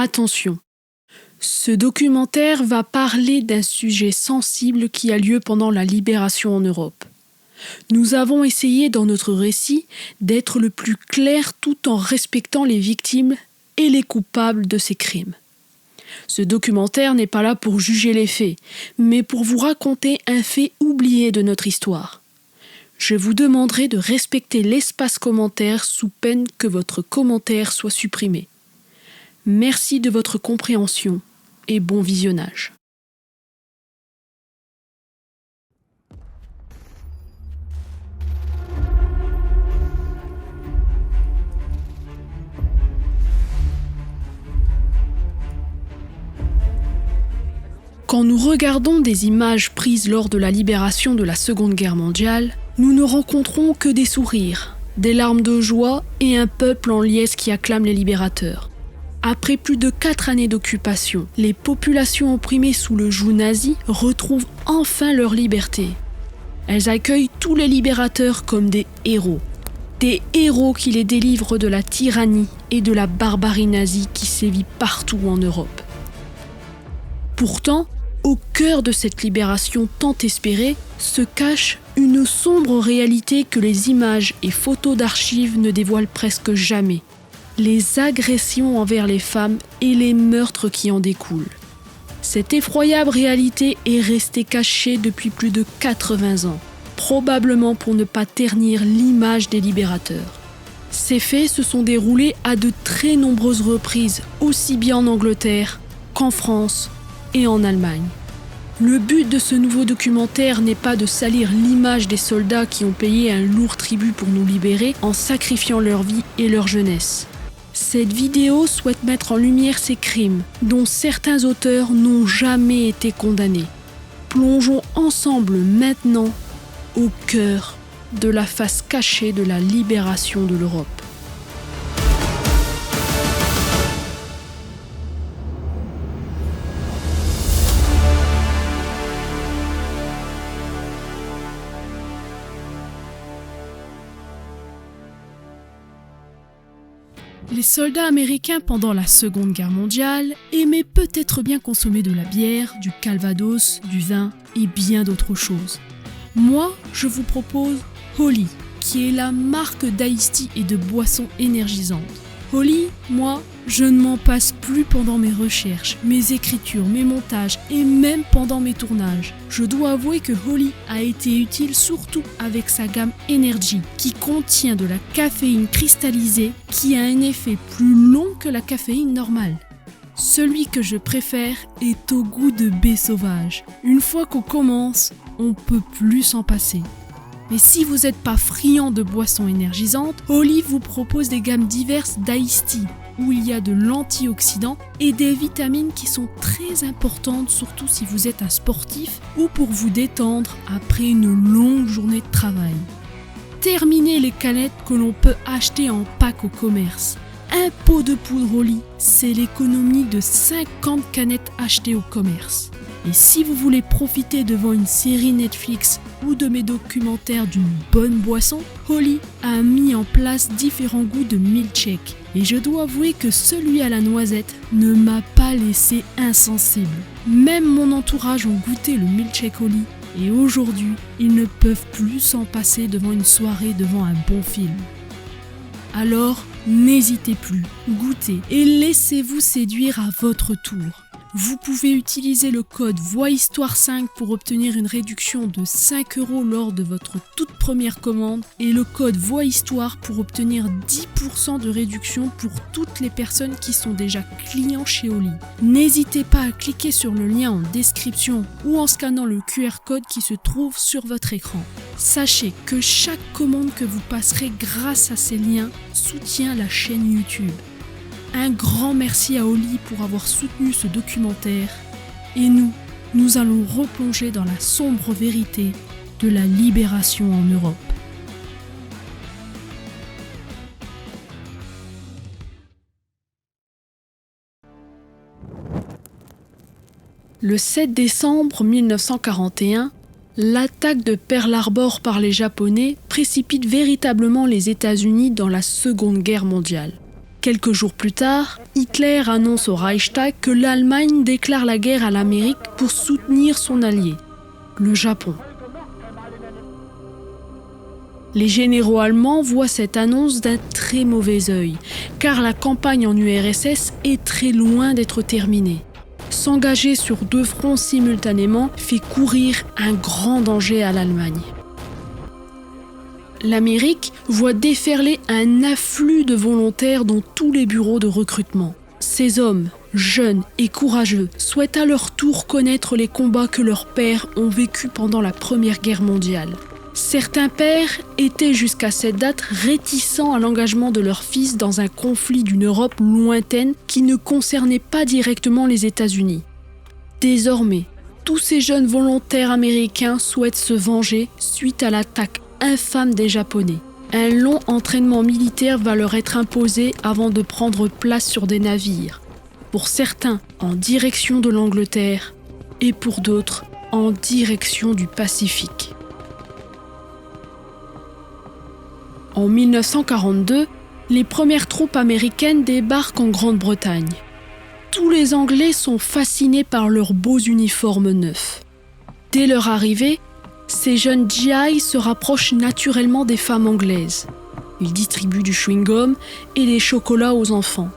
Attention, ce documentaire va parler d'un sujet sensible qui a lieu pendant la libération en Europe. Nous avons essayé dans notre récit d'être le plus clair tout en respectant les victimes et les coupables de ces crimes. Ce documentaire n'est pas là pour juger les faits, mais pour vous raconter un fait oublié de notre histoire. Je vous demanderai de respecter l'espace commentaire sous peine que votre commentaire soit supprimé. Merci de votre compréhension et bon visionnage. Quand nous regardons des images prises lors de la libération de la Seconde Guerre mondiale, nous ne rencontrons que des sourires, des larmes de joie et un peuple en liesse qui acclame les libérateurs. Après plus de 4 années d'occupation, les populations opprimées sous le joug nazi retrouvent enfin leur liberté. Elles accueillent tous les libérateurs comme des héros qui les délivrent de la tyrannie et de la barbarie nazie qui sévit partout en Europe. Pourtant, au cœur de cette libération tant espérée, se cache une sombre réalité que les images et photos d'archives ne dévoilent presque jamais. Les agressions envers les femmes et les meurtres qui en découlent. Cette effroyable réalité est restée cachée depuis plus de 80 ans, probablement pour ne pas ternir l'image des libérateurs. Ces faits se sont déroulés à de très nombreuses reprises, aussi bien en Angleterre qu'en France et en Allemagne. Le but de ce nouveau documentaire n'est pas de salir l'image des soldats qui ont payé un lourd tribut pour nous libérer en sacrifiant leur vie et leur jeunesse. Cette vidéo souhaite mettre en lumière ces crimes dont certains auteurs n'ont jamais été condamnés. Plongeons ensemble maintenant au cœur de la face cachée de la libération de l'Europe. Les soldats américains pendant la Seconde Guerre mondiale aimaient peut-être bien consommer de la bière, du calvados, du vin et bien d'autres choses. Moi, je vous propose Holy, qui est la marque d'Ice Tea et de boissons énergisantes. Holy, moi, je ne m'en passe plus pendant mes recherches, mes écritures, mes montages et même pendant mes tournages. Je dois avouer que Holy a été utile surtout avec sa gamme Energy, qui contient de la caféine cristallisée qui a un effet plus long que la caféine normale. Celui que je préfère est au goût de baie sauvage. Une fois qu'on commence, on peut plus s'en passer. Mais si vous n'êtes pas friand de boissons énergisantes, Holy vous propose des gammes diverses d'Ice Tea, où il y a de l'antioxydant et des vitamines qui sont très importantes, surtout si vous êtes un sportif ou pour vous détendre après une longue journée de travail. Terminez les canettes que l'on peut acheter en pack au commerce. Un pot de poudre Holy, c'est l'économie de 50 canettes achetées au commerce. Et si vous voulez profiter devant une série Netflix ou de mes documentaires d'une bonne boisson, Holy a mis en place différents goûts de milkshake. Et je dois avouer que celui à la noisette ne m'a pas laissé insensible. Même mon entourage ont goûté le milkshake Holy et aujourd'hui, ils ne peuvent plus s'en passer devant une soirée devant un bon film. Alors, n'hésitez plus, goûtez et laissez-vous séduire à votre tour. Vous pouvez utiliser le code VOIHISTOIRE5 pour obtenir une réduction de 5 € lors de votre toute première commande et le code VOIHISTOIRE pour obtenir 10% de réduction pour toutes les personnes qui sont déjà clients chez Holy. N'hésitez pas à cliquer sur le lien en description ou en scannant le QR code qui se trouve sur votre écran. Sachez que chaque commande que vous passerez grâce à ces liens soutient la chaîne YouTube. Un grand merci à Holy pour avoir soutenu ce documentaire et nous allons replonger dans la sombre vérité de la libération en Europe. Le 7 décembre 1941, l'attaque de Pearl Harbor par les Japonais précipite véritablement les États-Unis dans la Seconde Guerre mondiale. Quelques jours plus tard, Hitler annonce au Reichstag que l'Allemagne déclare la guerre à l'Amérique pour soutenir son allié, le Japon. Les généraux allemands voient cette annonce d'un très mauvais œil, car la campagne en URSS est très loin d'être terminée. S'engager sur 2 fronts simultanément fait courir un grand danger à l'Allemagne. L'Amérique voit déferler un afflux de volontaires dans tous les bureaux de recrutement. Ces hommes, jeunes et courageux, souhaitent à leur tour connaître les combats que leurs pères ont vécus pendant la Première Guerre mondiale. Certains pères étaient jusqu'à cette date réticents à l'engagement de leurs fils dans un conflit d'une Europe lointaine qui ne concernait pas directement les États-Unis. Désormais, tous ces jeunes volontaires américains souhaitent se venger suite à l'attaque infâme des Japonais. Un long entraînement militaire va leur être imposé avant de prendre place sur des navires. Pour certains, en direction de l'Angleterre et pour d'autres, en direction du Pacifique. En 1942, les premières troupes américaines débarquent en Grande-Bretagne. Tous les Anglais sont fascinés par leurs beaux uniformes neufs. Dès leur arrivée, ces jeunes GI se rapprochent naturellement des femmes anglaises. Ils distribuent du chewing-gum et des chocolats aux enfants.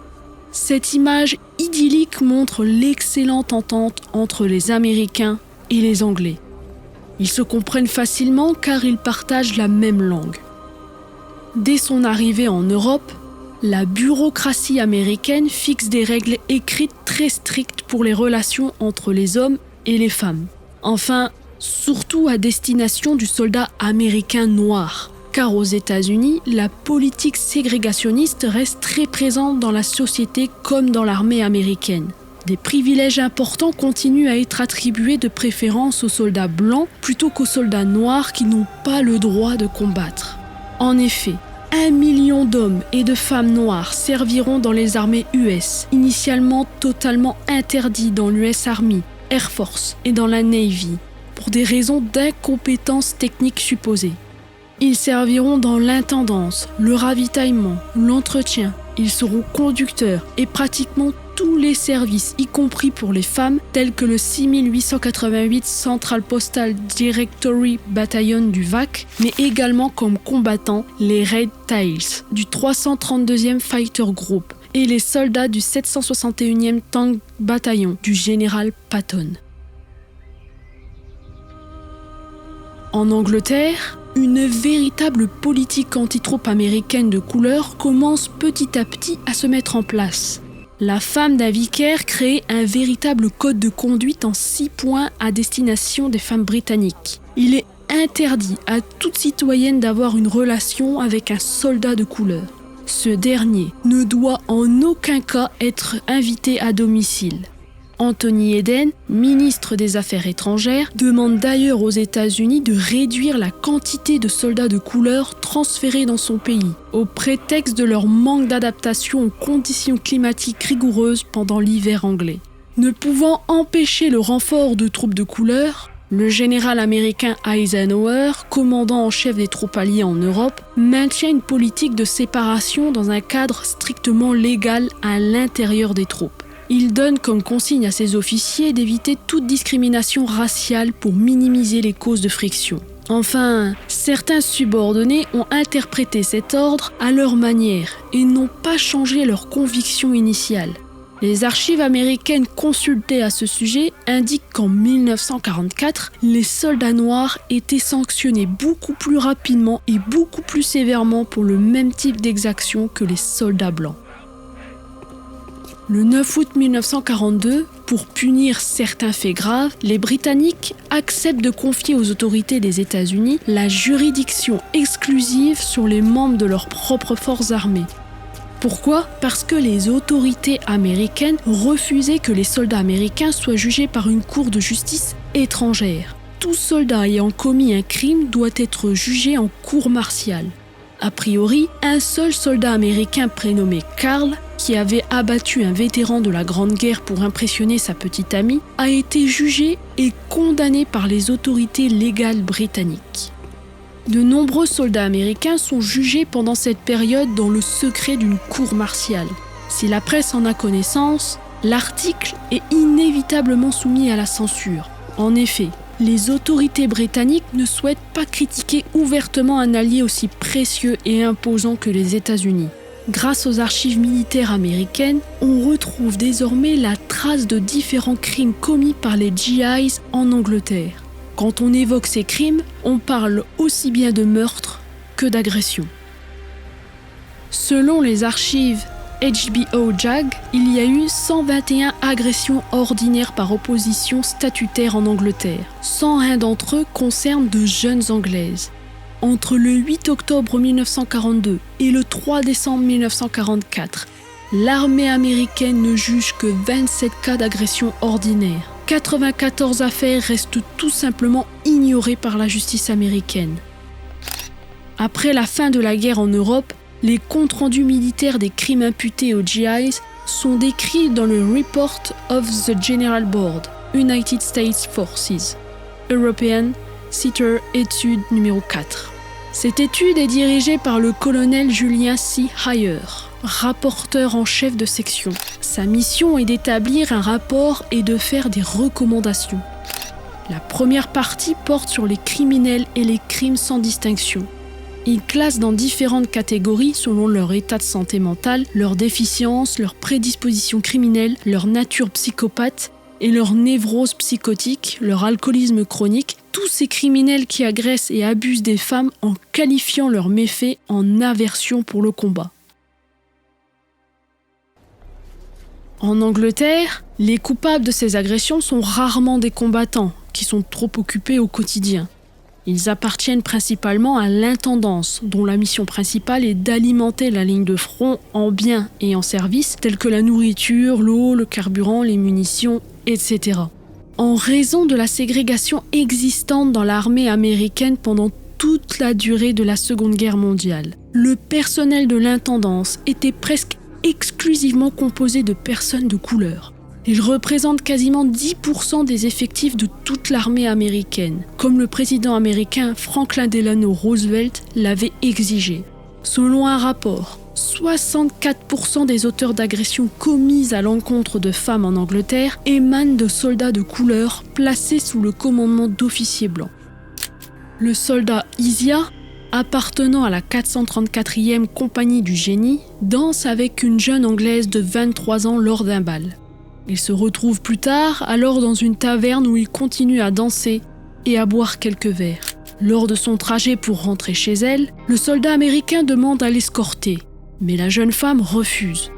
Cette image idyllique montre l'excellente entente entre les Américains et les Anglais. Ils se comprennent facilement car ils partagent la même langue. Dès son arrivée en Europe, la bureaucratie américaine fixe des règles écrites très strictes pour les relations entre les hommes et les femmes. Enfin, surtout à destination du soldat américain noir, car aux États-Unis, la politique ségrégationniste reste très présente dans la société comme dans l'armée américaine. Des privilèges importants continuent à être attribués de préférence aux soldats blancs plutôt qu'aux soldats noirs qui n'ont pas le droit de combattre. En effet, 1 million d'hommes et de femmes noirs serviront dans les armées US, initialement totalement interdits dans l'US Army, Air Force et dans la Navy, pour des raisons d'incompétence technique supposée. Ils serviront dans l'intendance, le ravitaillement, l'entretien. Ils seront conducteurs et pratiquement tous les services, y compris pour les femmes, tels que le 6888 Central Postal Directory Battalion du VAC, mais également comme combattants les Red Tails du 332e Fighter Group et les soldats du 761e Tank Battalion du général Patton. En Angleterre, une véritable politique anti-troupes américaines de couleur commence petit à petit à se mettre en place. La femme d'un vicaire crée un véritable code de conduite en 6 points à destination des femmes britanniques. Il est interdit à toute citoyenne d'avoir une relation avec un soldat de couleur. Ce dernier ne doit en aucun cas être invité à domicile. Anthony Eden, ministre des Affaires étrangères, demande d'ailleurs aux États-Unis de réduire la quantité de soldats de couleur transférés dans son pays, au prétexte de leur manque d'adaptation aux conditions climatiques rigoureuses pendant l'hiver anglais. Ne pouvant empêcher le renfort de troupes de couleur, le général américain Eisenhower, commandant en chef des troupes alliées en Europe, maintient une politique de séparation dans un cadre strictement légal à l'intérieur des troupes. Il donne comme consigne à ses officiers d'éviter toute discrimination raciale pour minimiser les causes de friction. Enfin, certains subordonnés ont interprété cet ordre à leur manière et n'ont pas changé leur conviction initiale. Les archives américaines consultées à ce sujet indiquent qu'en 1944, les soldats noirs étaient sanctionnés beaucoup plus rapidement et beaucoup plus sévèrement pour le même type d'exaction que les soldats blancs. Le 9 août 1942, pour punir certains faits graves, les Britanniques acceptent de confier aux autorités des États-Unis la juridiction exclusive sur les membres de leurs propres forces armées. Pourquoi ? Parce que les autorités américaines refusaient que les soldats américains soient jugés par une cour de justice étrangère. Tout soldat ayant commis un crime doit être jugé en cour martiale. A priori, un seul soldat américain prénommé Carl, qui avait abattu un vétéran de la Grande Guerre pour impressionner sa petite amie, a été jugé et condamné par les autorités légales britanniques. De nombreux soldats américains sont jugés pendant cette période dans le secret d'une cour martiale. Si la presse en a connaissance, l'article est inévitablement soumis à la censure. En effet, les autorités britanniques ne souhaitent pas critiquer ouvertement un allié aussi précieux et imposant que les États-Unis. Grâce aux archives militaires américaines, on retrouve désormais la trace de différents crimes commis par les GIs en Angleterre. Quand on évoque ces crimes, on parle aussi bien de meurtre que d'agression. Selon les archives HBO JAG, il y a eu 121 agressions ordinaires par opposition statutaire en Angleterre. 101 d'entre eux concernent de jeunes Anglaises. Entre le 8 octobre 1942 et le 3 décembre 1944, l'armée américaine ne juge que 27 cas d'agression ordinaire. 94 affaires restent tout simplement ignorées par la justice américaine. Après la fin de la guerre en Europe, les comptes-rendus militaires des crimes imputés aux GIs sont décrits dans le Report of the General Board, United States Forces, European Theater étude numéro 4. Cette étude est dirigée par le colonel Julian C. Heyer, rapporteur en chef de section. Sa mission est d'établir un rapport et de faire des recommandations. La première partie porte sur les criminels et les crimes sans distinction. Il classe dans différentes catégories selon leur état de santé mentale, leur déficience, leur prédisposition criminelle, leur nature psychopathe et leur névrose psychotique, leur alcoolisme chronique, tous ces criminels qui agressent et abusent des femmes en qualifiant leurs méfaits en aversion pour le combat. En Angleterre, les coupables de ces agressions sont rarement des combattants qui sont trop occupés au quotidien. Ils appartiennent principalement à l'intendance, dont la mission principale est d'alimenter la ligne de front en biens et en services, tels que la nourriture, l'eau, le carburant, les munitions, etc. En raison de la ségrégation existante dans l'armée américaine pendant toute la durée de la Seconde Guerre mondiale, le personnel de l'intendance était presque exclusivement composé de personnes de couleur. Il représente quasiment 10% des effectifs de toute l'armée américaine, comme le président américain Franklin Delano Roosevelt l'avait exigé. Selon un rapport, 64% des auteurs d'agressions commises à l'encontre de femmes en Angleterre émanent de soldats de couleur placés sous le commandement d'officiers blancs. Le soldat Isia, appartenant à la 434e compagnie du génie, danse avec une jeune Anglaise de 23 ans lors d'un bal. Il se retrouve plus tard alors dans une taverne où il continue à danser et à boire quelques verres. Lors de son trajet pour rentrer chez elle, le soldat américain demande à l'escorter, mais la jeune femme refuse.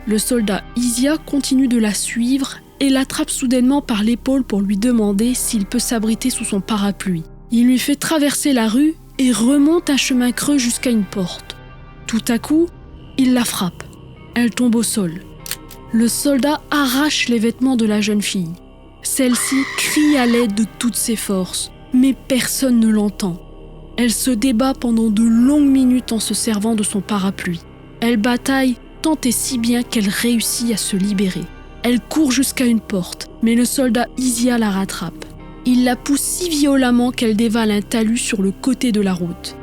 Le soldat Isia continue de la suivre et l'attrape soudainement par l'épaule pour lui demander s'il peut s'abriter sous son parapluie. Il lui fait traverser la rue et remonte un chemin creux jusqu'à une porte. Tout à coup, il la frappe. Elle tombe au sol. Le soldat arrache les vêtements de la jeune fille. Celle-ci crie à l'aide de toutes ses forces, mais personne ne l'entend. Elle se débat pendant de longues minutes en se servant de son parapluie. Elle bataille tant et si bien qu'elle réussit à se libérer. Elle court jusqu'à une porte, mais le soldat Isia la rattrape. Il la pousse si violemment qu'elle dévale un talus sur le côté de la route.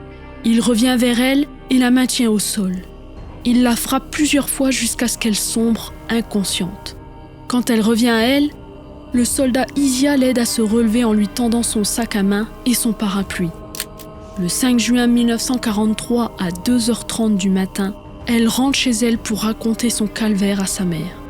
Il revient vers elle et la maintient au sol. Il la frappe plusieurs fois jusqu'à ce qu'elle sombre, inconsciente. Quand elle revient à elle, le soldat Isia l'aide à se relever en lui tendant son sac à main et son parapluie. Le 5 juin 1943, à 2h30 du matin, elle rentre chez elle pour raconter son calvaire à sa mère.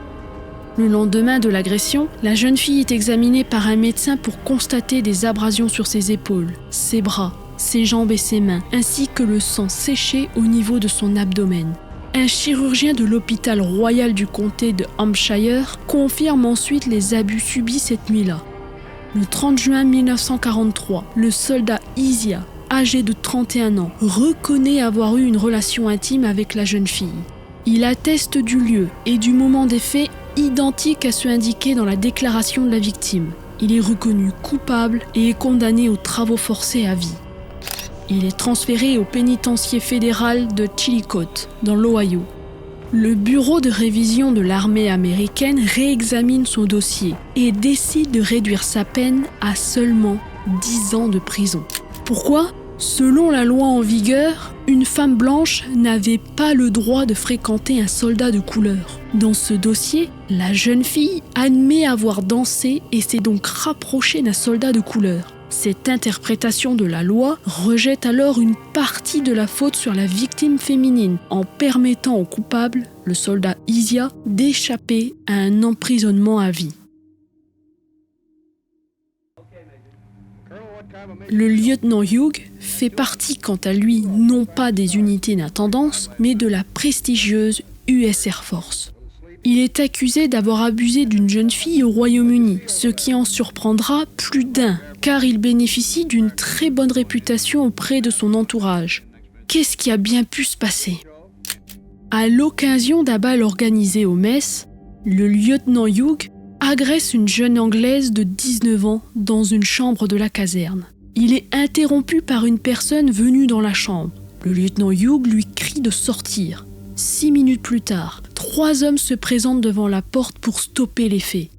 Le lendemain de l'agression, la jeune fille est examinée par un médecin pour constater des abrasions sur ses épaules, ses bras, ses jambes et ses mains, ainsi que le sang séché au niveau de son abdomen. Un chirurgien de l'hôpital royal du comté de Hampshire confirme ensuite les abus subis cette nuit-là. Le 30 juin 1943, le soldat Isia, âgé de 31 ans, reconnaît avoir eu une relation intime avec la jeune fille. Il atteste du lieu et du moment des faits identiques à ceux indiqués dans la déclaration de la victime. Il est reconnu coupable et est condamné aux travaux forcés à vie. Il est transféré au pénitencier fédéral de Chillicothe, dans l'Ohio. Le bureau de révision de l'armée américaine réexamine son dossier et décide de réduire sa peine à seulement 10 ans de prison. Pourquoi ? Selon la loi en vigueur, une femme blanche n'avait pas le droit de fréquenter un soldat de couleur. Dans ce dossier, la jeune fille admet avoir dansé et s'est donc rapprochée d'un soldat de couleur. Cette interprétation de la loi rejette alors une partie de la faute sur la victime féminine en permettant au coupable, le soldat Isia, d'échapper à un emprisonnement à vie. Le lieutenant Hugh fait partie quant à lui non pas des unités d'intendance, mais de la prestigieuse US Air Force. Il est accusé d'avoir abusé d'une jeune fille au Royaume-Uni, ce qui en surprendra plus d'un, car il bénéficie d'une très bonne réputation auprès de son entourage. Qu'est-ce qui a bien pu se passer ? À l'occasion d'un bal organisé au Mess, le lieutenant Hugh agresse une jeune Anglaise de 19 ans dans une chambre de la caserne. Il est interrompu par une personne venue dans la chambre. Le lieutenant Hugh lui crie de sortir. 6 minutes plus tard, 3 hommes se présentent devant la porte pour stopper les faits.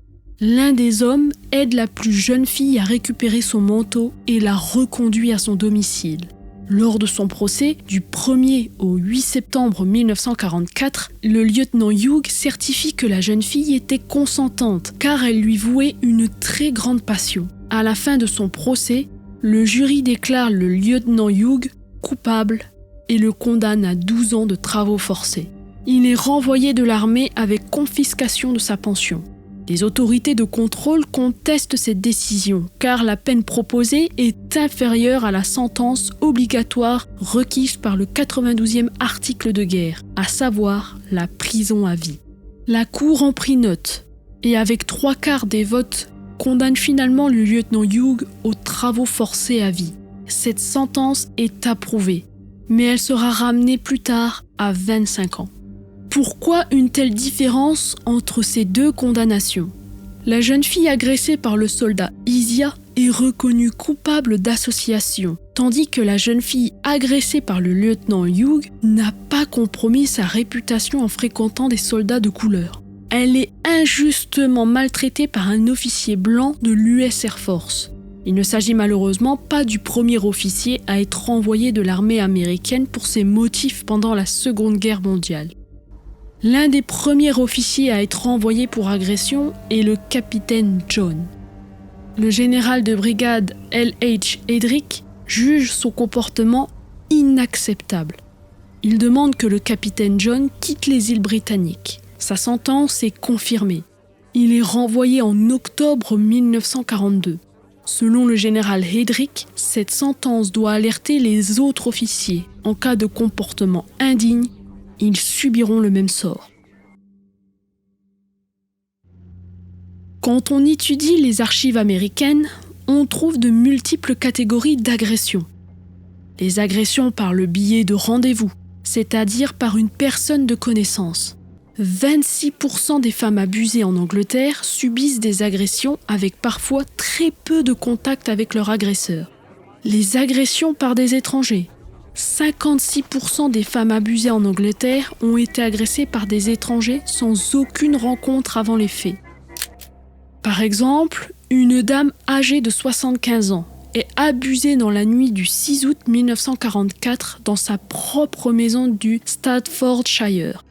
L'un des hommes aide la plus jeune fille à récupérer son manteau et la reconduit à son domicile. Lors de son procès, du 1er au 8 septembre 1944, le lieutenant Hugh certifie que la jeune fille était consentante car elle lui vouait une très grande passion. À la fin de son procès, le jury déclare le lieutenant Hugh coupable et le condamne à 12 ans de travaux forcés. Il est renvoyé de l'armée avec confiscation de sa pension. Les autorités de contrôle contestent cette décision car la peine proposée est inférieure à la sentence obligatoire requise par le 92e article de guerre, à savoir la prison à vie. La Cour en prit note et avec 3/4 des votes condamne finalement le lieutenant Hugh aux travaux forcés à vie. Cette sentence est approuvée, mais elle sera ramenée plus tard à 25 ans. Pourquoi une telle différence entre ces deux condamnations ? La jeune fille agressée par le soldat Isia est reconnue coupable d'association, tandis que la jeune fille agressée par le lieutenant Hugh n'a pas compromis sa réputation en fréquentant des soldats de couleur. Elle est injustement maltraitée par un officier blanc de l'US Air Force. Il ne s'agit malheureusement pas du premier officier à être renvoyé de l'armée américaine pour ses motifs pendant la Seconde Guerre mondiale. L'un des premiers officiers à être renvoyé pour agression est le capitaine John. Le général de brigade L.H. Hedrick juge son comportement inacceptable. Il demande que le capitaine John quitte les îles britanniques. Sa sentence est confirmée. Il est renvoyé en octobre 1942. Selon le général Hedrick, cette sentence doit alerter les autres officiers. En cas de comportement indigne, ils subiront le même sort. Quand on étudie les archives américaines, on trouve de multiples catégories d'agressions. Les agressions par le biais de rendez-vous, c'est-à-dire par une personne de connaissance. 26% des femmes abusées en Angleterre subissent des agressions avec parfois très peu de contact avec leur agresseur. Les agressions par des étrangers. 56% des femmes abusées en Angleterre ont été agressées par des étrangers sans aucune rencontre avant les faits. Par exemple, une dame âgée de 75 ans est abusée dans la nuit du 6 août 1944 dans sa propre maison du Staffordshire.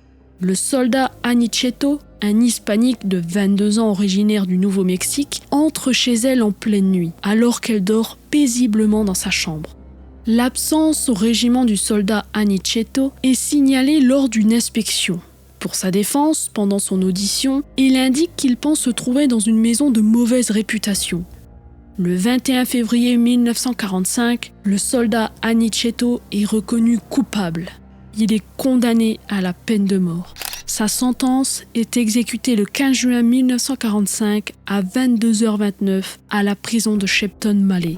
Le soldat Aniceto, un hispanique de 22 ans originaire du Nouveau-Mexique, entre chez elle en pleine nuit, alors qu'elle dort paisiblement dans sa chambre. L'absence au régiment du soldat Aniceto est signalée lors d'une inspection. Pour sa défense, pendant son audition, il indique qu'il pense se trouver dans une maison de mauvaise réputation. Le 21 février 1945, le soldat Aniceto est reconnu coupable. Il est condamné à la peine de mort. Sa sentence est exécutée le 15 juin 1945 à 22h29 à la prison de Shepton Mallet.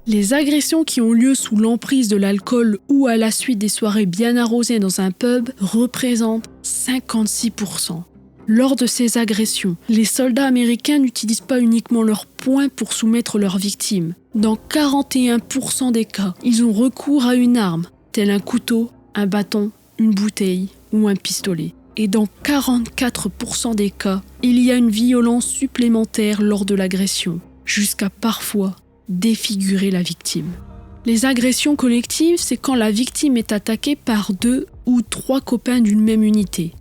Les agressions qui ont lieu sous l'emprise de l'alcool ou à la suite des soirées bien arrosées dans un pub représentent 56%. Lors de ces agressions, les soldats américains n'utilisent pas uniquement leurs poings pour soumettre leurs victimes. Dans 41% des cas, ils ont recours à une arme, tel un couteau, un bâton, une bouteille ou un pistolet. Et dans 44% des cas, il y a une violence supplémentaire lors de l'agression, jusqu'à parfois défigurer la victime. Les agressions collectives, c'est quand la victime est attaquée par 2 ou 3 copains d'une même unité.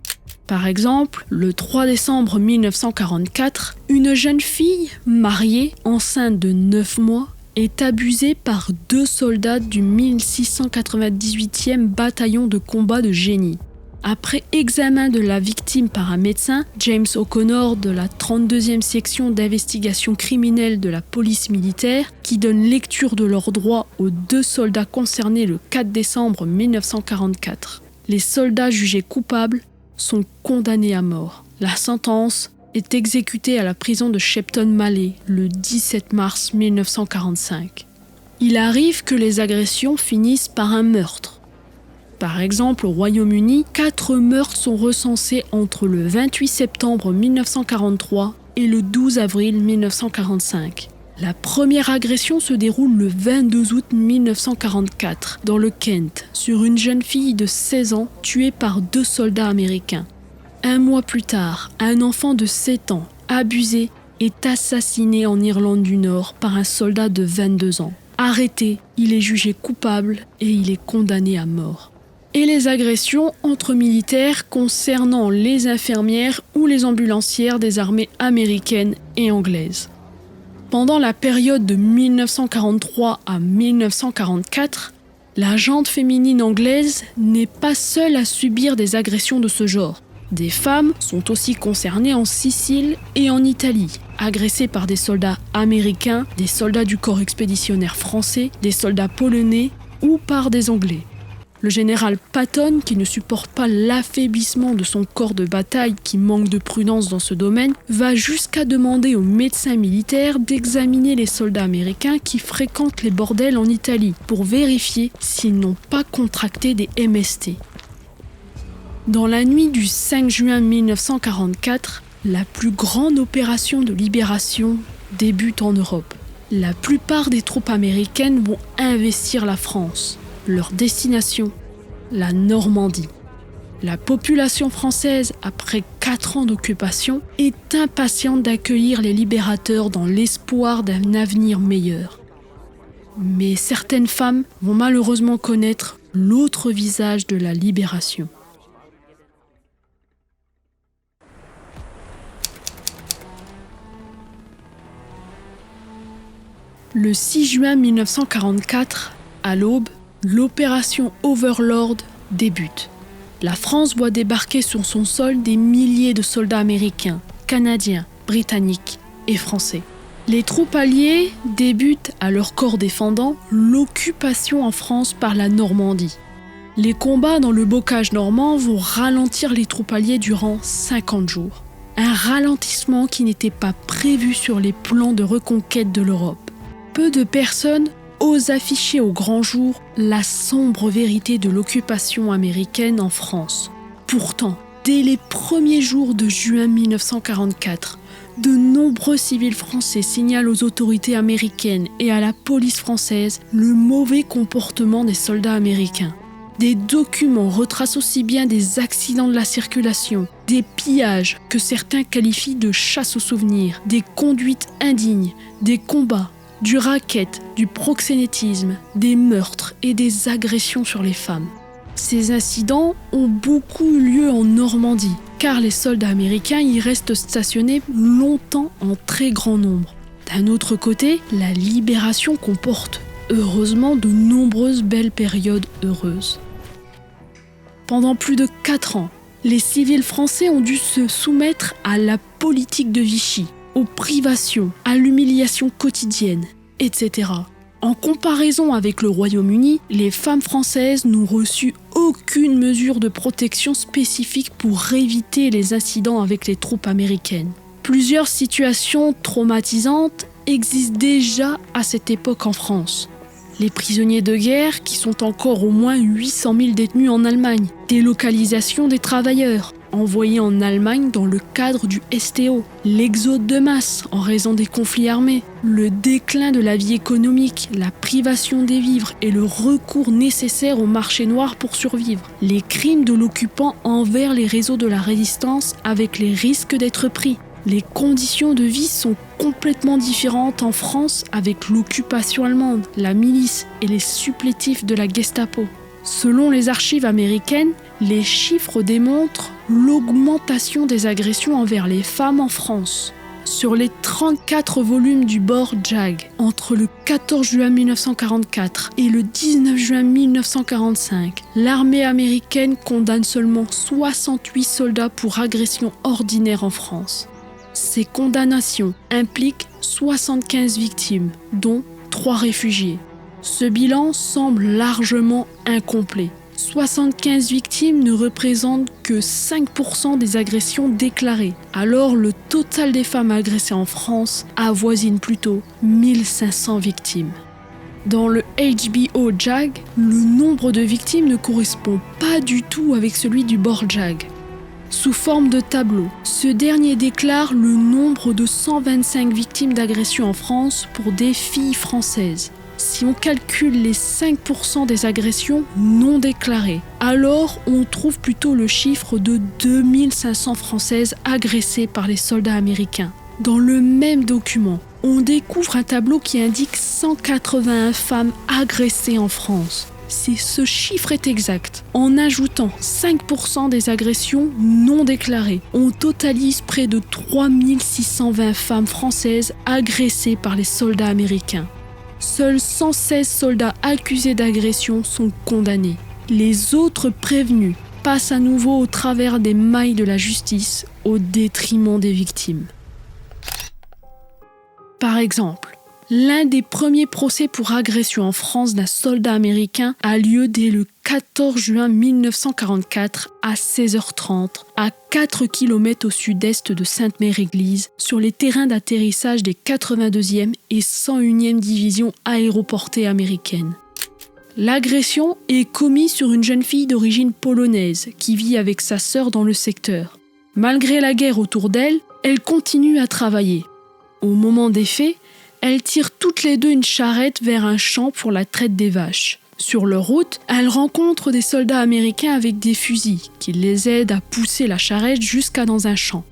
Par exemple, le 3 décembre 1944, une jeune fille mariée, enceinte de 9 mois, est abusée par 2 soldats du 1698e bataillon de combat de génie. Après examen de la victime par un médecin, James O'Connor de la 32e section d'investigation criminelle de la police militaire, qui donne lecture de leurs droits aux 2 soldats concernés le 4 décembre 1944. Les soldats jugés coupables sont condamnés à mort. La sentence est exécutée à la prison de Shepton Mallet le 17 mars 1945. Il arrive que les agressions finissent par un meurtre. Par exemple, au Royaume-Uni, 4 meurtres sont recensés entre le 28 septembre 1943 et le 12 avril 1945. La première agression se déroule le 22 août 1944 dans le Kent, sur une jeune fille de 16 ans tuée par 2 soldats américains. Un mois plus tard, un enfant de 7 ans, abusé, est assassiné en Irlande du Nord par un soldat de 22 ans. Arrêté, il est jugé coupable et il est condamné à mort. Et les agressions entre militaires concernant les infirmières ou les ambulancières des armées américaines et anglaises. Pendant la période de 1943 à 1944, la gente féminine anglaise n'est pas seule à subir des agressions de ce genre. Des femmes sont aussi concernées en Sicile et en Italie, agressées par des soldats américains, des soldats du corps expéditionnaire français, des soldats polonais ou par des Anglais. Le général Patton, qui ne supporte pas l'affaiblissement de son corps de bataille qui manque de prudence dans ce domaine, va jusqu'à demander aux médecins militaires d'examiner les soldats américains qui fréquentent les bordels en Italie pour vérifier s'ils n'ont pas contracté des MST. Dans la nuit du 5 juin 1944, la plus grande opération de libération débute en Europe. La plupart des troupes américaines vont investir la France. Leur destination, la Normandie. La population française, après 4 ans d'occupation, est impatiente d'accueillir les libérateurs dans l'espoir d'un avenir meilleur. Mais certaines femmes vont malheureusement connaître l'autre visage de la libération. Le 6 juin 1944, à l'aube, l'opération Overlord débute. La France voit débarquer sur son sol des milliers de soldats américains, canadiens, britanniques et français. Les troupes alliées débutent, à leur corps défendant, l'occupation en France par la Normandie. Les combats dans le bocage normand vont ralentir les troupes alliées durant 50 jours. Un ralentissement qui n'était pas prévu sur les plans de reconquête de l'Europe. Peu de personnes osent afficher au grand jour la sombre vérité de l'occupation américaine en France. Pourtant, dès les premiers jours de juin 1944, de nombreux civils français signalent aux autorités américaines et à la police française le mauvais comportement des soldats américains. Des documents retracent aussi bien des accidents de la circulation, des pillages que certains qualifient de chasse aux souvenirs, des conduites indignes, des combats, du racket, du proxénétisme, des meurtres et des agressions sur les femmes. Ces incidents ont beaucoup eu lieu en Normandie, car les soldats américains y restent stationnés longtemps en très grand nombre. D'un autre côté, la libération comporte, heureusement, de nombreuses belles périodes heureuses. Pendant plus de 4 ans, les civils français ont dû se soumettre à la politique de Vichy, aux privations, à l'humiliation quotidienne, etc. En comparaison avec le Royaume-Uni, les femmes françaises n'ont reçu aucune mesure de protection spécifique pour éviter les incidents avec les troupes américaines. Plusieurs situations traumatisantes existent déjà à cette époque en France. Les prisonniers de guerre, qui sont encore au moins 800 000 détenus en Allemagne, délocalisation des travailleurs, envoyés en Allemagne dans le cadre du STO, l'exode de masse en raison des conflits armés, le déclin de la vie économique, la privation des vivres et le recours nécessaire au marché noir pour survivre, les crimes de l'occupant envers les réseaux de la résistance avec les risques d'être pris, Les conditions de vie sont complètement différentes en France avec l'occupation allemande, la milice et les supplétifs de la Gestapo. Selon les archives américaines, les chiffres démontrent l'augmentation des agressions envers les femmes en France. Sur les 34 volumes du BOR-JAG, entre le 14 juin 1944 et le 19 juin 1945, l'armée américaine condamne seulement 68 soldats pour agression ordinaire en France. Ces condamnations impliquent 75 victimes, dont 3 réfugiés. Ce bilan semble largement incomplet. 75 victimes ne représentent que 5% des agressions déclarées, alors le total des femmes agressées en France avoisine plutôt 1500 victimes. Dans le HBO-JAG, le nombre de victimes ne correspond pas du tout avec celui du BOR-JAG. Sous forme de tableau, ce dernier déclare le nombre de 125 victimes d'agression en France pour des filles françaises. Si on calcule les 5% des agressions non déclarées, alors on trouve plutôt le chiffre de 2500 Françaises agressées par les soldats américains. Dans le même document, on découvre un tableau qui indique 181 femmes agressées en France. Si ce chiffre est exact, en ajoutant 5% des agressions non déclarées, on totalise près de 3620 femmes françaises agressées par les soldats américains. Seuls 116 soldats accusés d'agression sont condamnés. Les autres prévenus passent à nouveau au travers des mailles de la justice au détriment des victimes. Par exemple, l'un des premiers procès pour agression en France d'un soldat américain a lieu dès le 14 juin 1944 à 16h30, à 4 km au sud-est de Sainte-Mère-Église, sur les terrains d'atterrissage des 82e et 101e divisions aéroportées américaines. L'agression est commise sur une jeune fille d'origine polonaise qui vit avec sa sœur dans le secteur. Malgré la guerre autour d'elle, elle continue à travailler. Au moment des faits, elles tirent toutes les deux une charrette vers un champ pour la traite des vaches. Sur leur route, elles rencontrent des soldats américains avec des fusils qui les aident à pousser la charrette jusqu'à dans un champ.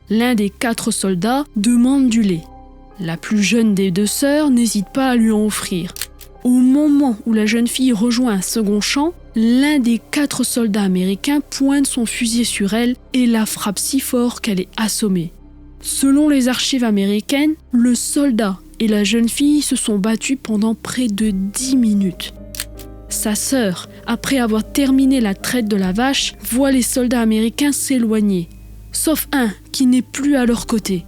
L'un des 4 soldats demande du lait. La plus jeune des 2 sœurs n'hésite pas à lui en offrir. Au moment où la jeune fille rejoint un second champ, l'un des 4 soldats américains pointe son fusil sur elle et la frappe si fort qu'elle est assommée. Selon les archives américaines, le soldat et la jeune fille se sont battus pendant près de 10 minutes. Sa sœur, après avoir terminé la traite de la vache, voit les soldats américains s'éloigner, sauf un qui n'est plus à leur côté.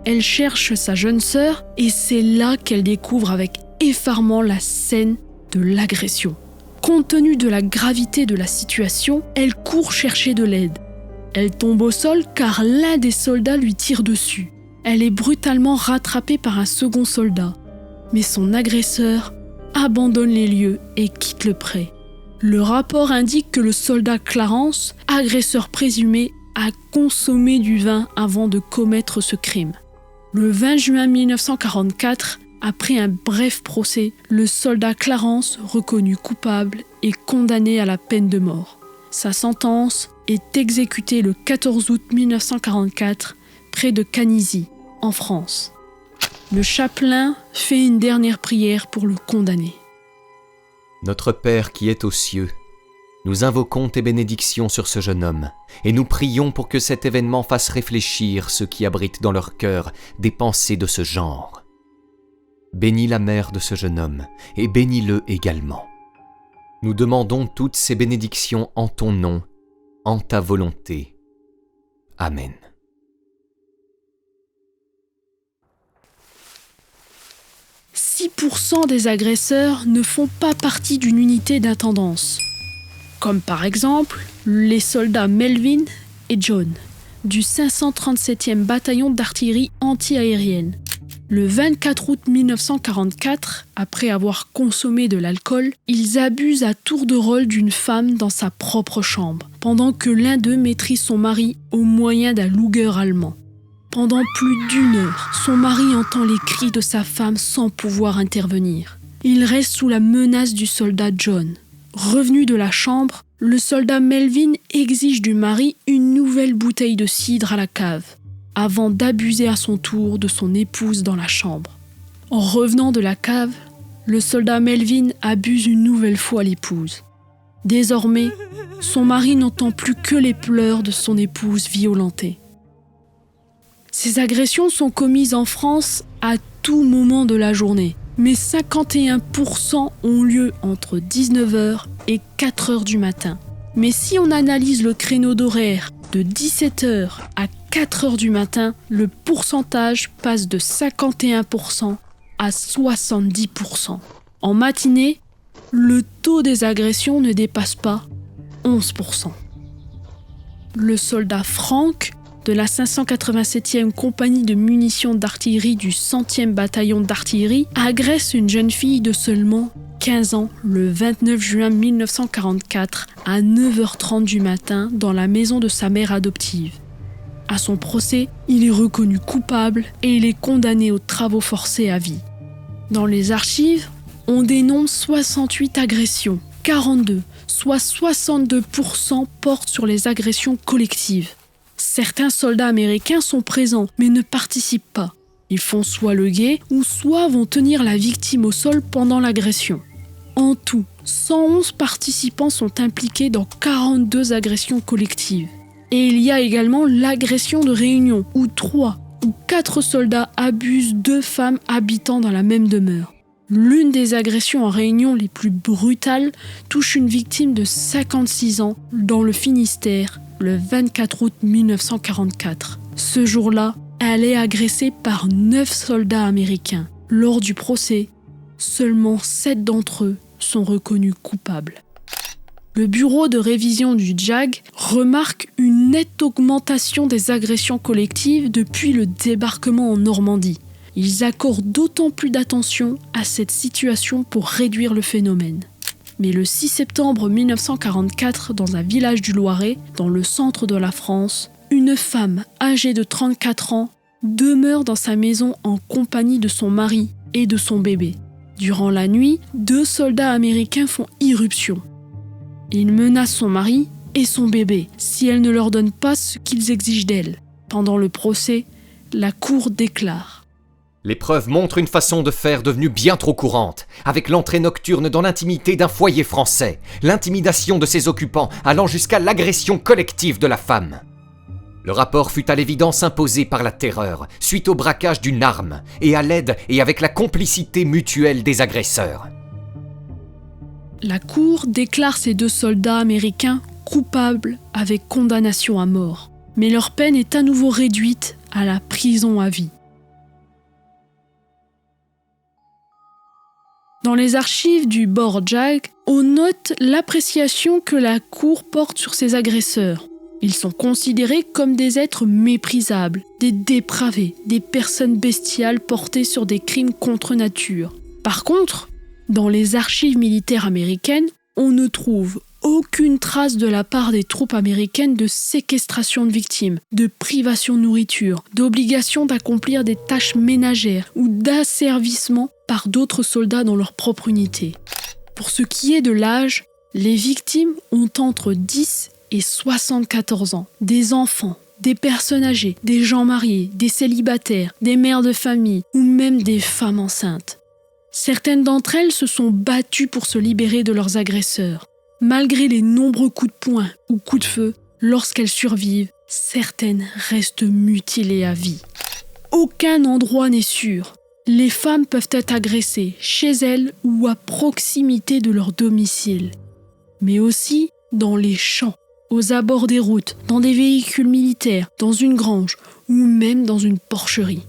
Elle cherche sa jeune sœur et c'est là qu'elle découvre avec effarement la scène de l'agression. Compte tenu de la gravité de la situation, elle court chercher de l'aide. Elle tombe au sol car l'un des soldats lui tire dessus. Elle est brutalement rattrapée par un second soldat. Mais son agresseur abandonne les lieux et quitte le pré. Le rapport indique que le soldat Clarence, agresseur présumé, a consommé du vin avant de commettre ce crime. Le 20 juin 1944, après un bref procès, le soldat Clarence, reconnu coupable, est condamné à la peine de mort. Sa sentence est exécutée le 14 août 1944, près de Canizy, en France. Le chapelain fait une dernière prière pour le condamné. Notre Père qui es aux cieux, nous invoquons tes bénédictions sur ce jeune homme, et nous prions pour que cet événement fasse réfléchir ceux qui abritent dans leur cœur des pensées de ce genre. Bénis la mère de ce jeune homme, et bénis-le également. Nous demandons toutes ces bénédictions en ton nom, en ta volonté. Amen. « 6% des agresseurs ne font pas partie d'une unité d'intendance, comme par exemple les soldats Melvin et John, du 537e bataillon d'artillerie anti-aérienne. Le 24 août 1944, après avoir consommé de l'alcool, ils abusent à tour de rôle d'une femme dans sa propre chambre, pendant que l'un d'eux maîtrise son mari au moyen d'un Luger allemand. Pendant plus d'1 heure, son mari entend les cris de sa femme sans pouvoir intervenir. Il reste sous la menace du soldat John. Revenu de la chambre, le soldat Melvin exige du mari une nouvelle bouteille de cidre à la cave. avant d'abuser à son tour de son épouse dans la chambre. En revenant de la cave, le soldat Melvin abuse une nouvelle fois l'épouse. Désormais, son mari n'entend plus que les pleurs de son épouse violentée. Ces agressions sont commises en France à tout moment de la journée, mais 51% ont lieu entre 19h et 4h du matin. Mais si on analyse le créneau d'horaire de 17h à 4h du matin, le pourcentage passe de 51% à 70%. En matinée, le taux des agressions ne dépasse pas 11%. Le soldat Frank de la 587e compagnie de munitions d'artillerie du 100e bataillon d'artillerie agresse une jeune fille de seulement 15 ans le 29 juin 1944 à 9h30 du matin dans la maison de sa mère adoptive. À son procès, il est reconnu coupable et il est condamné aux travaux forcés à vie. Dans les archives, on dénombre 68 agressions, 42, soit 62% portent sur les agressions collectives. Certains soldats américains sont présents mais ne participent pas. Ils font soit le guet ou soit vont tenir la victime au sol pendant l'agression. En tout, 111 participants sont impliqués dans 42 agressions collectives. Et il y a également l'agression de réunion où 3 ou 4 soldats abusent 2 femmes habitant dans la même demeure. L'une des agressions en réunion les plus brutales touche une victime de 56 ans dans le Finistère le 24 août 1944. Ce jour-là, elle est agressée par 9 soldats américains. Lors du procès, seulement 7 d'entre eux sont reconnus coupables. Le bureau de révision du JAG remarque une nette augmentation des agressions collectives depuis le débarquement en Normandie. Ils accordent d'autant plus d'attention à cette situation pour réduire le phénomène. Mais le 6 septembre 1944, dans un village du Loiret, dans le centre de la France, une femme âgée de 34 ans demeure dans sa maison en compagnie de son mari et de son bébé. Durant la nuit, 2 soldats américains font irruption. Ils menacent son mari et son bébé si elle ne leur donne pas ce qu'ils exigent d'elle. Pendant le procès, la cour déclare: Les preuves montrent une façon de faire devenue bien trop courante, avec l'entrée nocturne dans l'intimité d'un foyer français, l'intimidation de ses occupants allant jusqu'à l'agression collective de la femme. Le rapport fut à l'évidence imposé par la terreur, suite au braquage d'une arme, et à l'aide et avec la complicité mutuelle des agresseurs. La cour déclare ces 2 soldats américains coupables avec condamnation à mort, mais leur peine est à nouveau réduite à la prison à vie. Dans les archives du Bord JAG, on note l'appréciation que la cour porte sur ces agresseurs. Ils sont considérés comme des êtres méprisables, des dépravés, des personnes bestiales portées sur des crimes contre nature. Par contre, dans les archives militaires américaines, on ne trouve aucune trace de la part des troupes américaines de séquestration de victimes, de privation de nourriture, d'obligation d'accomplir des tâches ménagères ou d'asservissement par d'autres soldats dans leur propre unité. Pour ce qui est de l'âge, les victimes ont entre 10 et 74 ans. Des enfants, des personnes âgées, des gens mariés, des célibataires, des mères de famille ou même des femmes enceintes. Certaines d'entre elles se sont battues pour se libérer de leurs agresseurs. Malgré les nombreux coups de poing ou coups de feu, lorsqu'elles survivent, certaines restent mutilées à vie. Aucun endroit n'est sûr. Les femmes peuvent être agressées chez elles ou à proximité de leur domicile, mais aussi dans les champs, aux abords des routes, dans des véhicules militaires, dans une grange ou même dans une porcherie.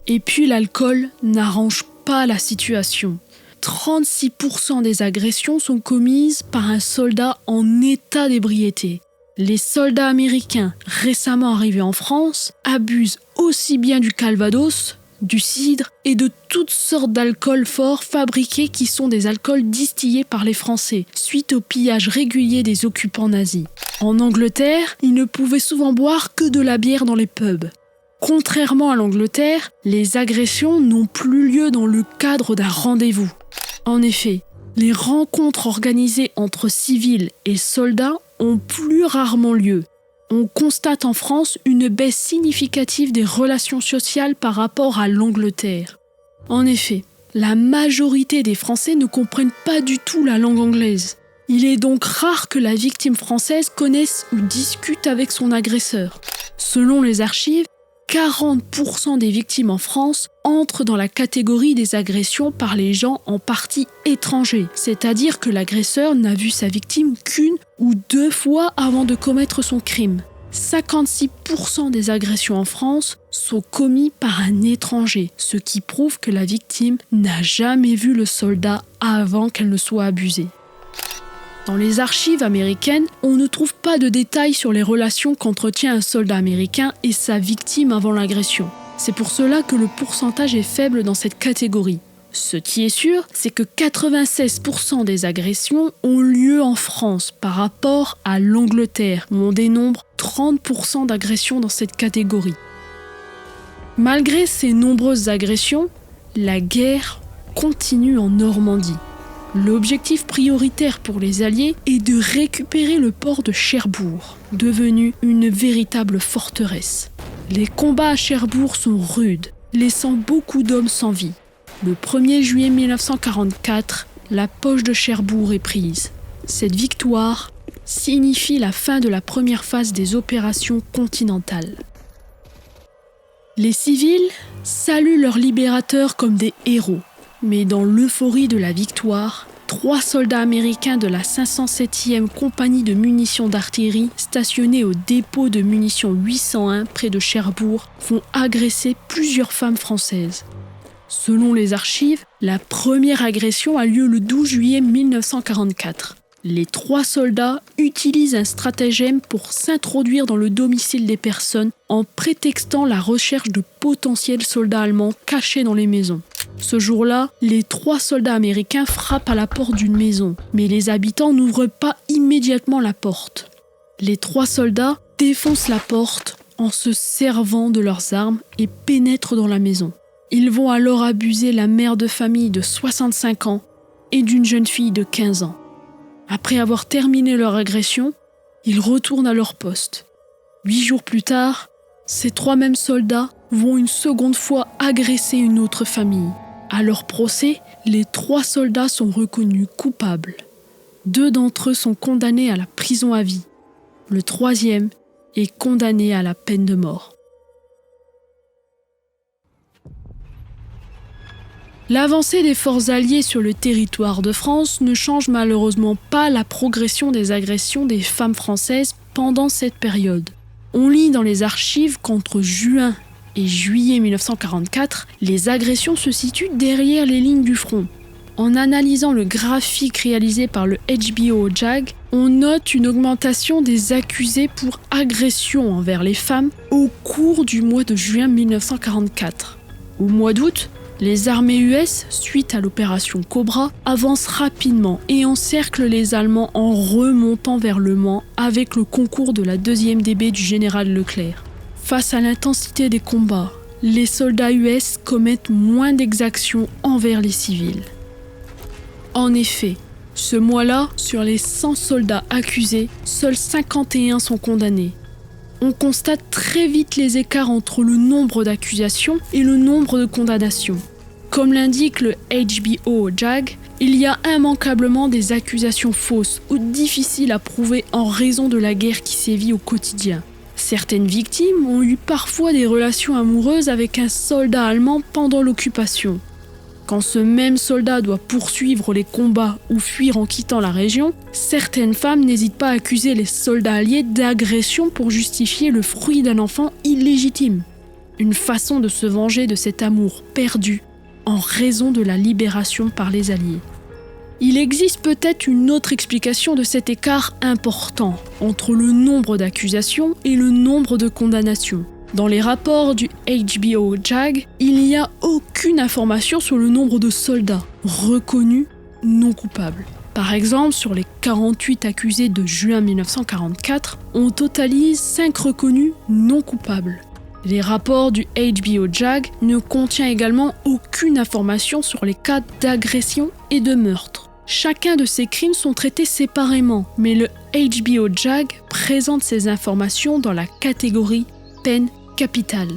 Et puis l'alcool n'arrange pas la situation. 36% des agressions sont commises par un soldat en état d'ébriété. Les soldats américains récemment arrivés en France abusent aussi bien du Calvados, du cidre et de toutes sortes d'alcools forts fabriqués qui sont des alcools distillés par les Français suite au pillage régulier des occupants nazis. En Angleterre, ils ne pouvaient souvent boire que de la bière dans les pubs. Contrairement à l'Angleterre, les agressions n'ont plus lieu dans le cadre d'un rendez-vous. En effet, les rencontres organisées entre civils et soldats ont plus rarement lieu. On constate en France une baisse significative des relations sociales par rapport à l'Angleterre. En effet, la majorité des Français ne comprennent pas du tout la langue anglaise. Il est donc rare que la victime française connaisse ou discute avec son agresseur. Selon les archives, 40% des victimes en France entrent dans la catégorie des agressions par les gens en partie étrangers, c'est-à-dire que l'agresseur n'a vu sa victime qu'une ou deux fois avant de commettre son crime. 56% des agressions en France sont commises par un étranger, ce qui prouve que la victime n'a jamais vu le soldat avant qu'elle ne soit abusée. Dans les archives américaines, on ne trouve pas de détails sur les relations qu'entretient un soldat américain et sa victime avant l'agression. C'est pour cela que le pourcentage est faible dans cette catégorie. Ce qui est sûr, c'est que 96% des agressions ont lieu en France par rapport à l'Angleterre, où on dénombre 30% d'agressions dans cette catégorie. Malgré ces nombreuses agressions, la guerre continue en Normandie. L'objectif prioritaire pour les Alliés est de récupérer le port de Cherbourg, devenu une véritable forteresse. Les combats à Cherbourg sont rudes, laissant beaucoup d'hommes sans vie. Le 1er juillet 1944, la poche de Cherbourg est prise. Cette victoire signifie la fin de la première phase des opérations continentales. Les civils saluent leurs libérateurs comme des héros. Mais dans l'euphorie de la victoire, 3 soldats américains de la 507e compagnie de munitions d'artillerie stationnés au dépôt de munitions 801 près de Cherbourg vont agresser plusieurs femmes françaises. Selon les archives, la première agression a lieu le 12 juillet 1944. Les 3 soldats utilisent un stratagème pour s'introduire dans le domicile des personnes en prétextant la recherche de potentiels soldats allemands cachés dans les maisons. Ce jour-là, les 3 soldats américains frappent à la porte d'une maison, mais les habitants n'ouvrent pas immédiatement la porte. Les 3 soldats défoncent la porte en se servant de leurs armes et pénètrent dans la maison. Ils vont alors abuser la mère de famille de 65 ans et d'une jeune fille de 15 ans. Après avoir terminé leur agression, ils retournent à leur poste. 8 jours plus tard, ces 3 mêmes soldats vont une seconde fois agresser une autre famille. À leur procès, les 3 soldats sont reconnus coupables. 2 d'entre eux sont condamnés à la prison à vie. Le 3e est condamné à la peine de mort. L'avancée des forces alliées sur le territoire de France ne change malheureusement pas la progression des agressions des femmes françaises pendant cette période. On lit dans les archives qu'entre juin et juillet 1944, les agressions se situent derrière les lignes du front. En analysant le graphique réalisé par le HBO JAG, on note une augmentation des accusés pour agression envers les femmes au cours du mois de juin 1944. Au mois d'août, les armées US, suite à l'opération Cobra, avancent rapidement et encerclent les Allemands en remontant vers le Mans avec le concours de la 2e DB du général Leclerc. Face à l'intensité des combats, les soldats US commettent moins d'exactions envers les civils. En effet, ce mois-là, sur les 100 soldats accusés, seuls 51 sont condamnés. On constate très vite les écarts entre le nombre d'accusations et le nombre de condamnations. Comme l'indique le HBO JAG, il y a immanquablement des accusations fausses ou difficiles à prouver en raison de la guerre qui sévit au quotidien. Certaines victimes ont eu parfois des relations amoureuses avec un soldat allemand pendant l'occupation. Quand ce même soldat doit poursuivre les combats ou fuir en quittant la région, certaines femmes n'hésitent pas à accuser les soldats alliés d'agression pour justifier le fruit d'un enfant illégitime. Une façon de se venger de cet amour perdu en raison de la libération par les Alliés. Il existe peut-être une autre explication de cet écart important entre le nombre d'accusations et le nombre de condamnations. Dans les rapports du HBO JAG, il n'y a aucune information sur le nombre de soldats reconnus non coupables. Par exemple, sur les 48 accusés de juin 1944, on totalise 5 reconnus non coupables. Les rapports du HBO JAG ne contiennent également aucune information sur les cas d'agression et de meurtre. Chacun de ces crimes sont traités séparément, mais le HBO JAG présente ces informations dans la catégorie peine capitale.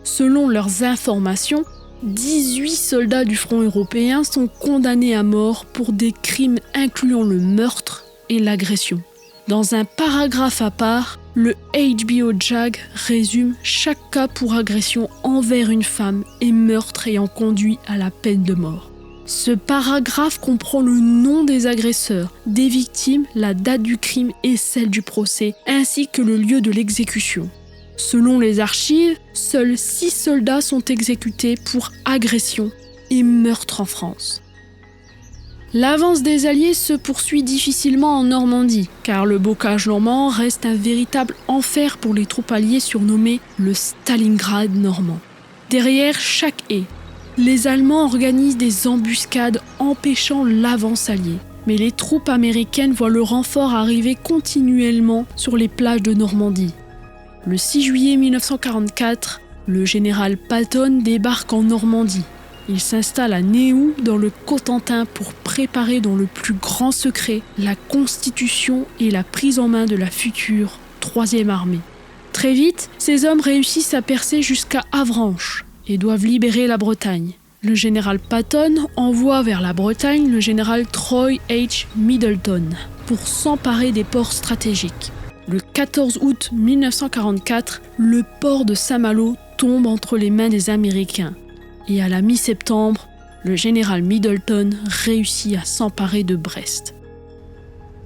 Selon leurs informations, 18 soldats du front européen sont condamnés à mort pour des crimes incluant le meurtre et l'agression. Dans un paragraphe à part, le HBO JAG résume chaque cas pour agression envers une femme et meurtre ayant conduit à la peine de mort. Ce paragraphe comprend le nom des agresseurs, des victimes, la date du crime et celle du procès, ainsi que le lieu de l'exécution. Selon les archives, seuls 6 soldats sont exécutés pour agression et meurtre en France. L'avance des Alliés se poursuit difficilement en Normandie, car le bocage normand reste un véritable enfer pour les troupes alliées surnommées le Stalingrad normand. Derrière chaque haie, les Allemands organisent des embuscades empêchant l'avance alliée. Mais les troupes américaines voient le renfort arriver continuellement sur les plages de Normandie. Le 6 juillet 1944, le général Patton débarque en Normandie. Il s'installe à Néou dans le Cotentin pour préparer dans le plus grand secret la constitution et la prise en main de la future 3e armée. Très vite, ces hommes réussissent à percer jusqu'à Avranches et doivent libérer la Bretagne. Le général Patton envoie vers la Bretagne le général Troy H. Middleton pour s'emparer des ports stratégiques. Le 14 août 1944, le port de Saint-Malo tombe entre les mains des Américains. Et à la mi-septembre, le général Middleton réussit à s'emparer de Brest.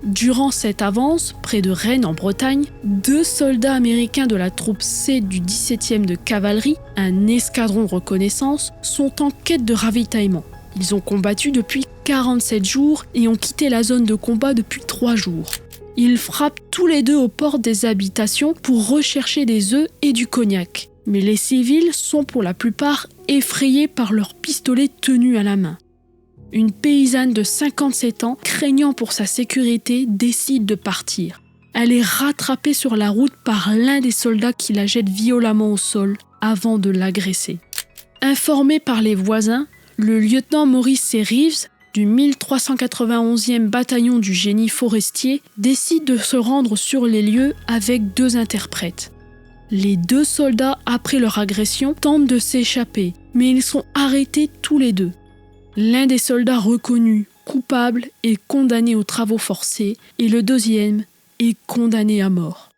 Durant cette avance, près de Rennes en Bretagne, 2 soldats américains de la troupe C du 17e de cavalerie, un escadron de reconnaissance, sont en quête de ravitaillement. Ils ont combattu depuis 47 jours et ont quitté la zone de combat depuis 3 jours. Ils frappent tous les 2 aux portes des habitations pour rechercher des œufs et du cognac. Mais les civils sont pour la plupart effrayés par leurs pistolets tenus à la main. Une paysanne de 57 ans, craignant pour sa sécurité, décide de partir. Elle est rattrapée sur la route par l'un des soldats qui la jette violemment au sol avant de l'agresser. Informé par les voisins, le lieutenant Maurice C. Reeves, du 1391e bataillon du génie forestier, décide de se rendre sur les lieux avec 2 interprètes. Les 2 soldats, après leur agression, tentent de s'échapper, mais ils sont arrêtés tous les 2. L'un des soldats reconnu coupable est condamné aux travaux forcés et le 2e est condamné à mort.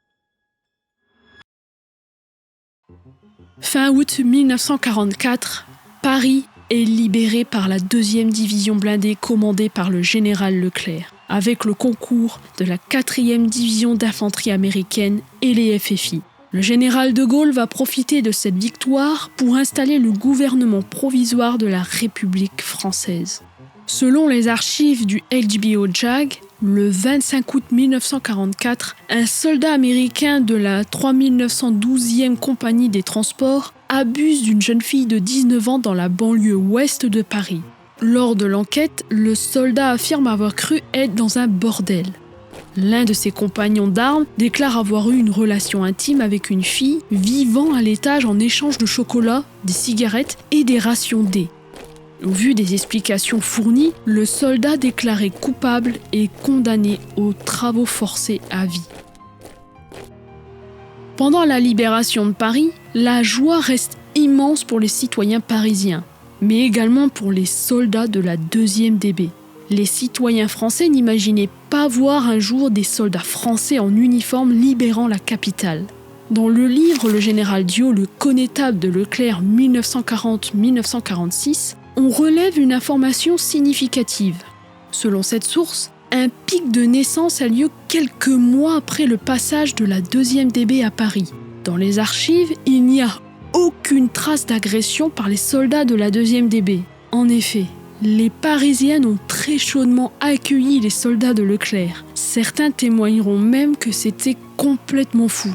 Fin août 1944, Paris est libéré par la 2e division blindée commandée par le général Leclerc, avec le concours de la 4e division d'infanterie américaine et les FFI. Le général de Gaulle va profiter de cette victoire pour installer le gouvernement provisoire de la République française. Selon les archives du HBO JAG, le 25 août 1944, un soldat américain de la 3912e compagnie des transports abuse d'une jeune fille de 19 ans dans la banlieue ouest de Paris. Lors de l'enquête, le soldat affirme avoir cru être dans un bordel. L'un de ses compagnons d'armes déclare avoir eu une relation intime avec une fille vivant à l'étage en échange de chocolat, des cigarettes et des rations D. Au vu des explications fournies, le soldat déclaré coupable est condamné aux travaux forcés à vie. Pendant la libération de Paris, la joie reste immense pour les citoyens parisiens, mais également pour les soldats de la 2e DB. Les citoyens français n'imaginaient pas voir un jour des soldats français en uniforme libérant la capitale. Dans le livre Le Général Diot, le connétable de Leclerc 1940-1946, on relève une information significative. Selon cette source, un pic de naissance a lieu quelques mois après le passage de la 2e DB à Paris. Dans les archives, il n'y a aucune trace d'agression par les soldats de la 2e DB. En effet, les Parisiennes ont très chaudement accueilli les soldats de Leclerc. Certains témoigneront même que c'était complètement fou.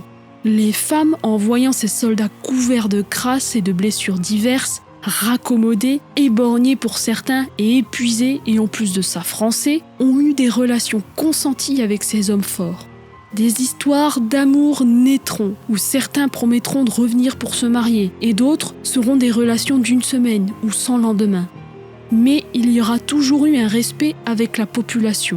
Les femmes, en voyant ces soldats couverts de crasses et de blessures diverses, raccommodés, éborgnés pour certains et épuisés, et en plus de ça français, ont eu des relations consenties avec ces hommes forts. Des histoires d'amour naîtront, où certains promettront de revenir pour se marier, et d'autres seront des relations d'1 semaine ou sans lendemain. Mais il y aura toujours eu un respect avec la population.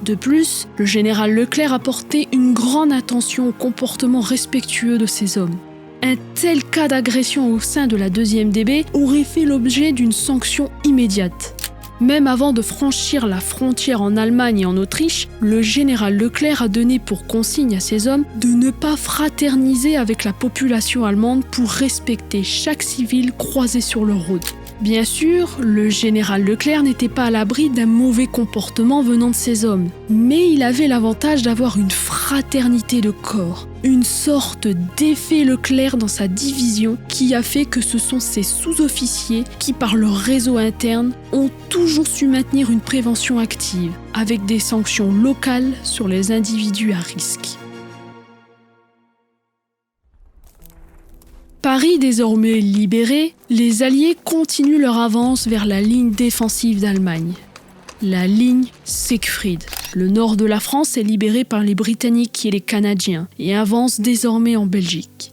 De plus, le général Leclerc a porté une grande attention au comportement respectueux de ses hommes. Un tel cas d'agression au sein de la 2e DB aurait fait l'objet d'une sanction immédiate. Même avant de franchir la frontière en Allemagne et en Autriche, le général Leclerc a donné pour consigne à ses hommes de ne pas fraterniser avec la population allemande pour respecter chaque civil croisé sur leur route. Bien sûr, le général Leclerc n'était pas à l'abri d'un mauvais comportement venant de ses hommes, mais il avait l'avantage d'avoir une fraternité de corps, une sorte d'effet Leclerc dans sa division qui a fait que ce sont ses sous-officiers qui, par leur réseau interne, ont toujours su maintenir une prévention active, avec des sanctions locales sur les individus à risque. Paris désormais libéré, les Alliés continuent leur avance vers la ligne défensive d'Allemagne. La ligne Siegfried. Le nord de la France est libéré par les Britanniques et les Canadiens et avance désormais en Belgique.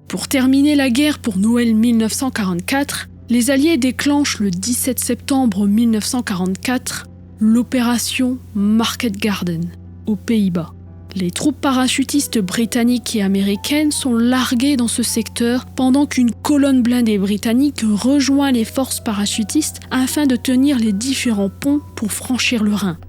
Pour terminer la guerre pour Noël 1944, les Alliés déclenchent le 17 septembre 1944 l'opération Market Garden aux Pays-Bas. Les troupes parachutistes britanniques et américaines sont larguées dans ce secteur pendant qu'une colonne blindée britannique rejoint les forces parachutistes afin de tenir les différents ponts pour franchir le Rhin.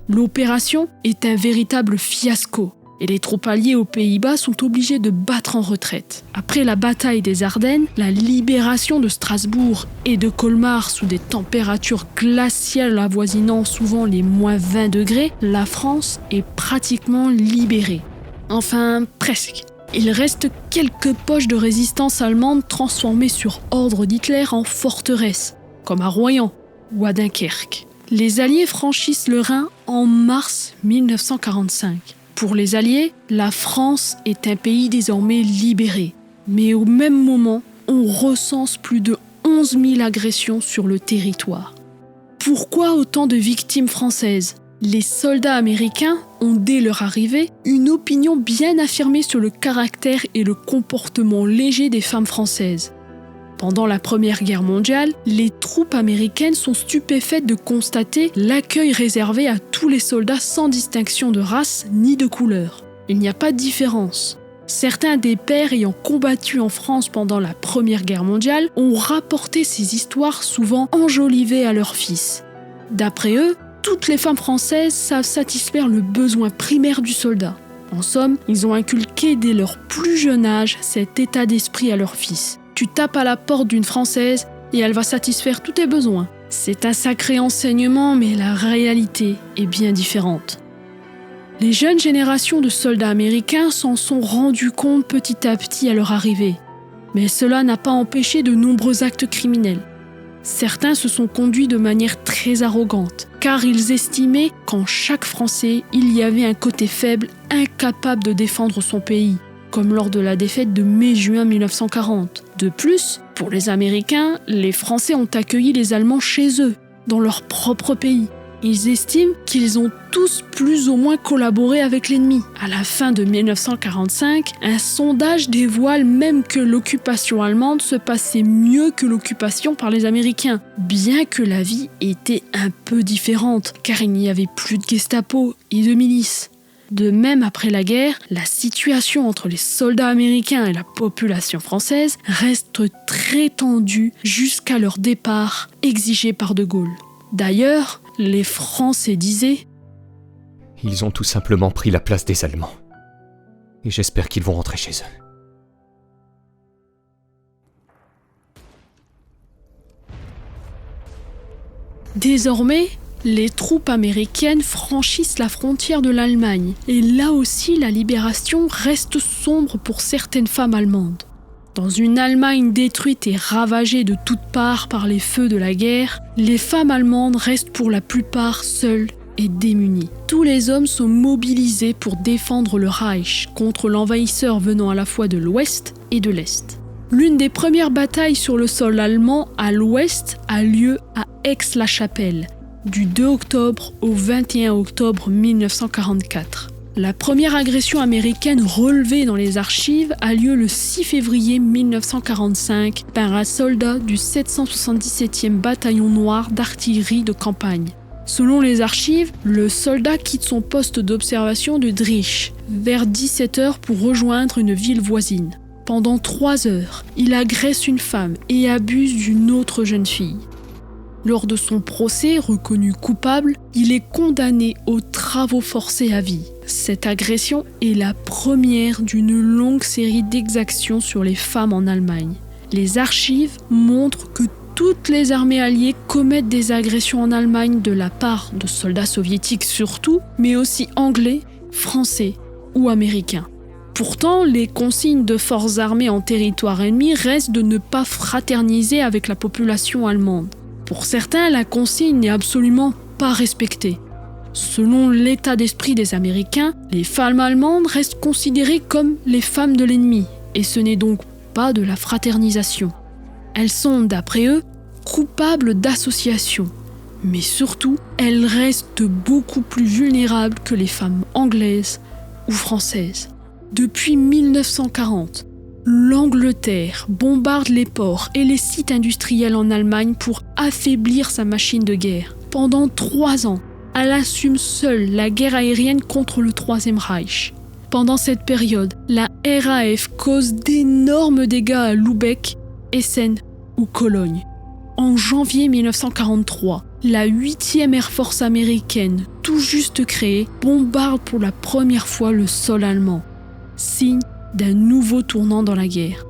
L'opération est un véritable fiasco et les troupes alliées aux Pays-Bas sont obligées de battre en retraite. Après la bataille des Ardennes, la libération de Strasbourg et de Colmar sous des températures glaciales avoisinant souvent les moins 20 degrés, la France est pratiquement libérée. Enfin, presque. Il reste quelques poches de résistance allemande transformées sur ordre d'Hitler en forteresses, comme à Royan ou à Dunkerque. Les Alliés franchissent le Rhin en mars 1945. Pour les Alliés, la France est un pays désormais libéré. Mais au même moment, on recense plus de 11 000 agressions sur le territoire. Pourquoi autant de victimes françaises ? Les soldats américains ont, dès leur arrivée, une opinion bien affirmée sur le caractère et le comportement léger des femmes françaises. Pendant la Première Guerre mondiale, les troupes américaines sont stupéfaites de constater l'accueil réservé à tous les soldats sans distinction de race ni de couleur. Il n'y a pas de différence. Certains des pères ayant combattu en France pendant la Première Guerre mondiale ont rapporté ces histoires souvent enjolivées à leurs fils. D'après eux, toutes les femmes françaises savent satisfaire le besoin primaire du soldat. En somme, ils ont inculqué dès leur plus jeune âge cet état d'esprit à leurs fils. Tu tapes à la porte d'une Française et elle va satisfaire tous tes besoins. C'est un sacré enseignement, mais la réalité est bien différente. Les jeunes générations de soldats américains s'en sont rendus compte petit à petit à leur arrivée. Mais cela n'a pas empêché de nombreux actes criminels. Certains se sont conduits de manière très arrogante, car ils estimaient qu'en chaque Français, il y avait un côté faible, incapable de défendre son pays, comme lors de la défaite de mai-juin 1940. De plus, pour les Américains, les Français ont accueilli les Allemands chez eux, dans leur propre pays. Ils estiment qu'ils ont tous plus ou moins collaboré avec l'ennemi. À la fin de 1945, un sondage dévoile même que l'occupation allemande se passait mieux que l'occupation par les Américains, bien que la vie était un peu différente, car il n'y avait plus de Gestapo et de milices. De même, après la guerre, la situation entre les soldats américains et la population française reste très tendue jusqu'à leur départ exigé par De Gaulle. D'ailleurs, les Français disaient « Ils ont tout simplement pris la place des Allemands. Et j'espère qu'ils vont rentrer chez eux. » Désormais, les troupes américaines franchissent la frontière de l'Allemagne et là aussi la libération reste sombre pour certaines femmes allemandes. Dans une Allemagne détruite et ravagée de toutes parts par les feux de la guerre, les femmes allemandes restent pour la plupart seules et démunies. Tous les hommes sont mobilisés pour défendre le Reich contre l'envahisseur venant à la fois de l'Ouest et de l'Est. L'une des premières batailles sur le sol allemand à l'Ouest a lieu à Aix-la-Chapelle, du 2 octobre au 21 octobre 1944. La première agression américaine relevée dans les archives a lieu le 6 février 1945 par un soldat du 777e bataillon noir d'artillerie de campagne. Selon les archives, le soldat quitte son poste d'observation de Driesch vers 17h pour rejoindre une ville voisine. Pendant 3 heures, il agresse une femme et abuse d'une autre jeune fille. Lors de son procès, reconnu coupable, il est condamné aux travaux forcés à vie. Cette agression est la première d'une longue série d'exactions sur les femmes en Allemagne. Les archives montrent que toutes les armées alliées commettent des agressions en Allemagne de la part de soldats soviétiques surtout, mais aussi anglais, français ou américains. Pourtant, les consignes de forces armées en territoire ennemi restent de ne pas fraterniser avec la population allemande. Pour certains, la consigne n'est absolument pas respectée. Selon l'état d'esprit des Américains, les femmes allemandes restent considérées comme les femmes de l'ennemi, et ce n'est donc pas de la fraternisation. Elles sont, d'après eux, coupables d'association, mais surtout, elles restent beaucoup plus vulnérables que les femmes anglaises ou françaises. Depuis 1940, l'Angleterre bombarde les ports et les sites industriels en Allemagne pour affaiblir sa machine de guerre. Pendant 3 ans, elle assume seule la guerre aérienne contre le Troisième Reich. Pendant cette période, la RAF cause d'énormes dégâts à Lübeck, Essen ou Cologne. En janvier 1943, la 8e Air Force américaine, tout juste créée, bombarde pour la première fois le sol allemand. Signe d'un nouveau tournant dans la guerre.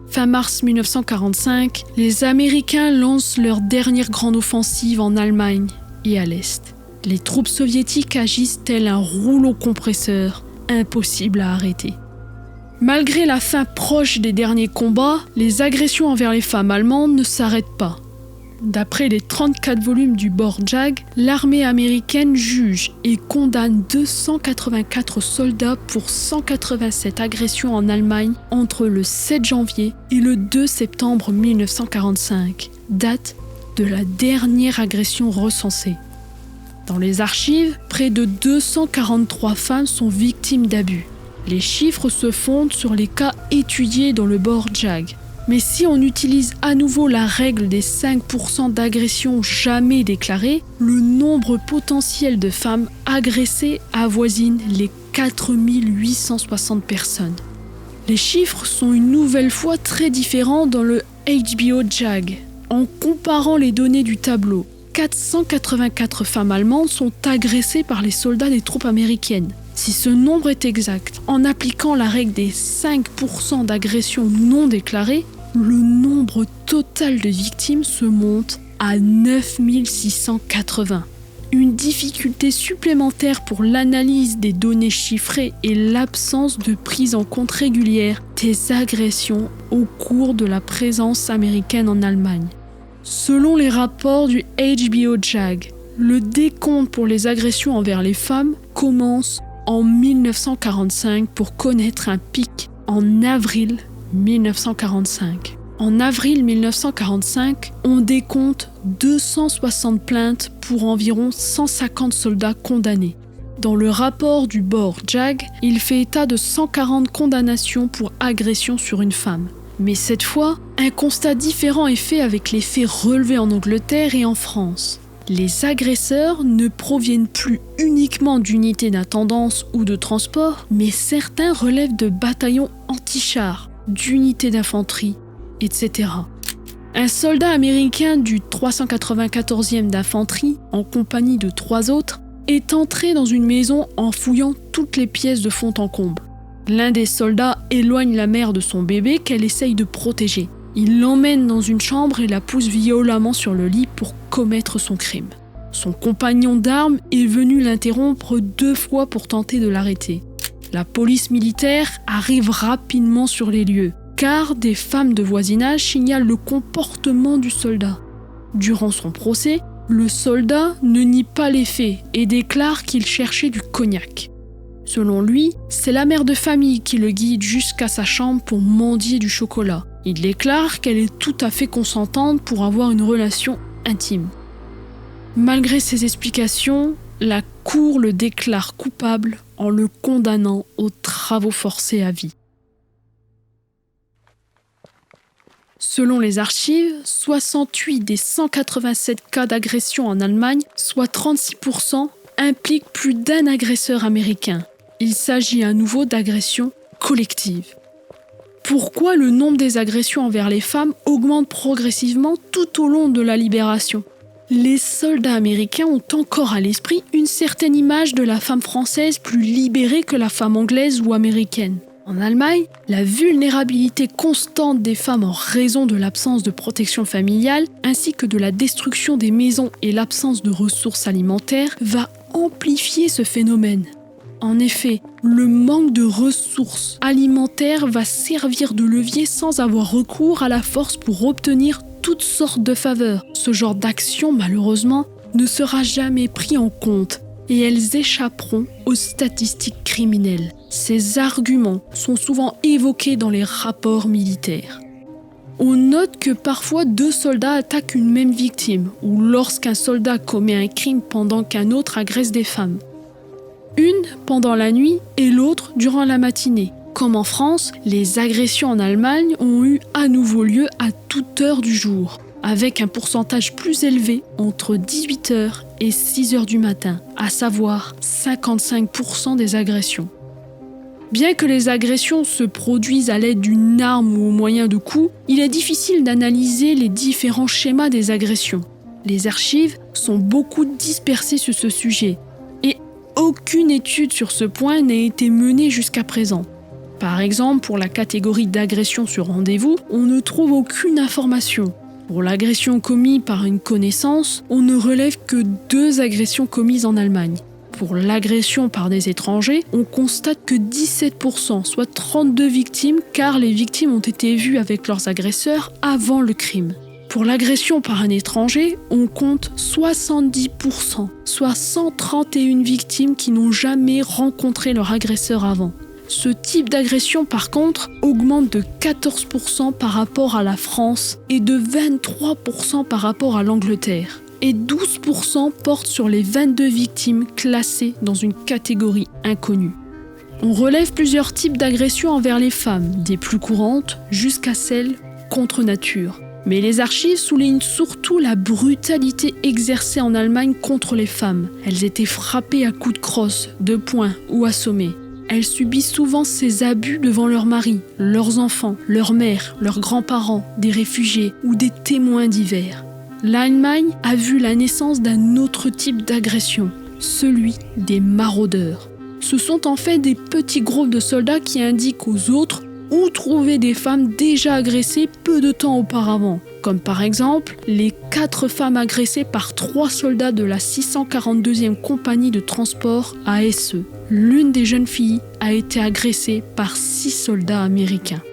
Fin mars 1945, les Américains lancent leur dernière grande offensive en Allemagne et à l'Est. Les troupes soviétiques agissent tel un rouleau compresseur, impossible à arrêter. Malgré la fin proche des derniers combats, les agressions envers les femmes allemandes ne s'arrêtent pas. D'après les 34 volumes du Borjag, l'armée américaine juge et condamne 284 soldats pour 187 agressions en Allemagne entre le 7 janvier et le 2 septembre 1945, date de la dernière agression recensée. Dans les archives, près de 243 femmes sont victimes d'abus. Les chiffres se fondent sur les cas étudiés dans le Borjag. Mais si on utilise à nouveau la règle des 5% d'agressions jamais déclarées, le nombre potentiel de femmes agressées avoisine les 4860 personnes. Les chiffres sont une nouvelle fois très différents dans le HBO JAG. En comparant les données du tableau, 484 femmes allemandes sont agressées par les soldats des troupes américaines. Si ce nombre est exact, en appliquant la règle des 5% d'agressions non déclarées, le nombre total de victimes se monte à 9680. Une difficulté supplémentaire pour l'analyse des données chiffrées est l'absence de prise en compte régulière des agressions au cours de la présence américaine en Allemagne. Selon les rapports du HBO JAG, le décompte pour les agressions envers les femmes commence en 1945 pour connaître un pic en avril 1945. En avril 1945, on décompte 260 plaintes pour environ 150 soldats condamnés. Dans le rapport du Borjag, il fait état de 140 condamnations pour agression sur une femme. Mais cette fois, un constat différent est fait avec les faits relevés en Angleterre et en France. Les agresseurs ne proviennent plus uniquement d'unités d'intendance ou de transport, mais certains relèvent de bataillons anti-chars, d'unités d'infanterie, etc. Un soldat américain du 394e d'infanterie, en compagnie de 3 autres, est entré dans une maison en fouillant toutes les pièces de fond en comble. L'un des soldats éloigne la mère de son bébé qu'elle essaye de protéger. Il l'emmène dans une chambre et la pousse violemment sur le lit pour commettre son crime. Son compagnon d'armes est venu l'interrompre 2 fois pour tenter de l'arrêter. La police militaire arrive rapidement sur les lieux, car des femmes de voisinage signalent le comportement du soldat. Durant son procès, le soldat ne nie pas les faits et déclare qu'il cherchait du cognac. Selon lui, c'est la mère de famille qui le guide jusqu'à sa chambre pour mendier du chocolat. Il déclare qu'elle est tout à fait consentante pour avoir une relation intime. Malgré ces explications, la Cour le déclare coupable en le condamnant aux travaux forcés à vie. Selon les archives, 68 des 187 cas d'agression en Allemagne, soit 36%, impliquent plus d'un agresseur américain. Il s'agit à nouveau d'agressions collectives. Pourquoi le nombre des agressions envers les femmes augmente progressivement tout au long de la libération ? Les soldats américains ont encore à l'esprit une certaine image de la femme française plus libérée que la femme anglaise ou américaine. En Allemagne, la vulnérabilité constante des femmes en raison de l'absence de protection familiale, ainsi que de la destruction des maisons et l'absence de ressources alimentaires, va amplifier ce phénomène. En effet, le manque de ressources alimentaires va servir de levier sans avoir recours à la force pour obtenir toutes sortes de faveurs. Ce genre d'action, malheureusement, ne sera jamais pris en compte et elles échapperont aux statistiques criminelles. Ces arguments sont souvent évoqués dans les rapports militaires. On note que parfois 2 soldats attaquent une même victime ou lorsqu'un soldat commet un crime pendant qu'un autre agresse des femmes. Une pendant la nuit et l'autre durant la matinée. Comme en France, les agressions en Allemagne ont eu à nouveau lieu à toute heure du jour, avec un pourcentage plus élevé entre 18h et 6h du matin, à savoir 55% des agressions. Bien que les agressions se produisent à l'aide d'une arme ou au moyen de coups, il est difficile d'analyser les différents schémas des agressions. Les archives sont beaucoup dispersées sur ce sujet, et aucune étude sur ce point n'a été menée jusqu'à présent. Par exemple, pour la catégorie d'agression sur rendez-vous, on ne trouve aucune information. Pour l'agression commise par une connaissance, on ne relève que 2 agressions commises en Allemagne. Pour l'agression par des étrangers, on constate que 17%, soit 32 victimes, car les victimes ont été vues avec leurs agresseurs avant le crime. Pour l'agression par un étranger, on compte 70%, soit 131 victimes qui n'ont jamais rencontré leur agresseur avant. Ce type d'agression, par contre, augmente de 14% par rapport à la France et de 23% par rapport à l'Angleterre. Et 12% portent sur les 22 victimes classées dans une catégorie inconnue. On relève plusieurs types d'agressions envers les femmes, des plus courantes jusqu'à celles contre nature. Mais les archives soulignent surtout la brutalité exercée en Allemagne contre les femmes. Elles étaient frappées à coups de crosse, de poing ou assommées. Elles subissent souvent ces abus devant leurs maris, leurs enfants, leurs mères, leurs grands-parents, des réfugiés ou des témoins divers. L'Allemagne a vu la naissance d'un autre type d'agression, celui des maraudeurs. Ce sont en fait des petits groupes de soldats qui indiquent aux autres où trouver des femmes déjà agressées peu de temps auparavant, comme par exemple les 4 femmes agressées par 3 soldats de la 642e compagnie de transport à Hesse. L'une des jeunes filles a été agressée par 6 soldats américains.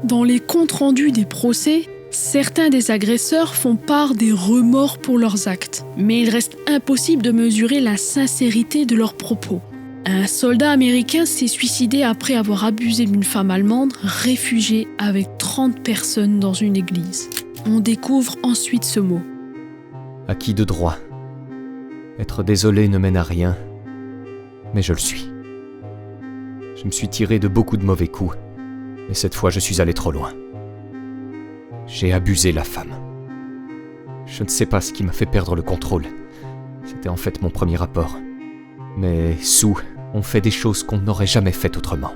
Dans les comptes rendus des procès, certains des agresseurs font part des remords pour leurs actes, mais il reste impossible de mesurer la sincérité de leurs propos. Un soldat américain s'est suicidé après avoir abusé d'une femme allemande réfugiée avec 30 personnes dans une église. On découvre ensuite ce mot. Acquis de droit. Être désolé ne mène à rien, mais je le suis. Je me suis tiré de beaucoup de mauvais coups, mais cette fois je suis allé trop loin. J'ai abusé la femme. Je ne sais pas ce qui m'a fait perdre le contrôle. C'était en fait mon premier rapport. Mais sous, on fait des choses qu'on n'aurait jamais faites autrement.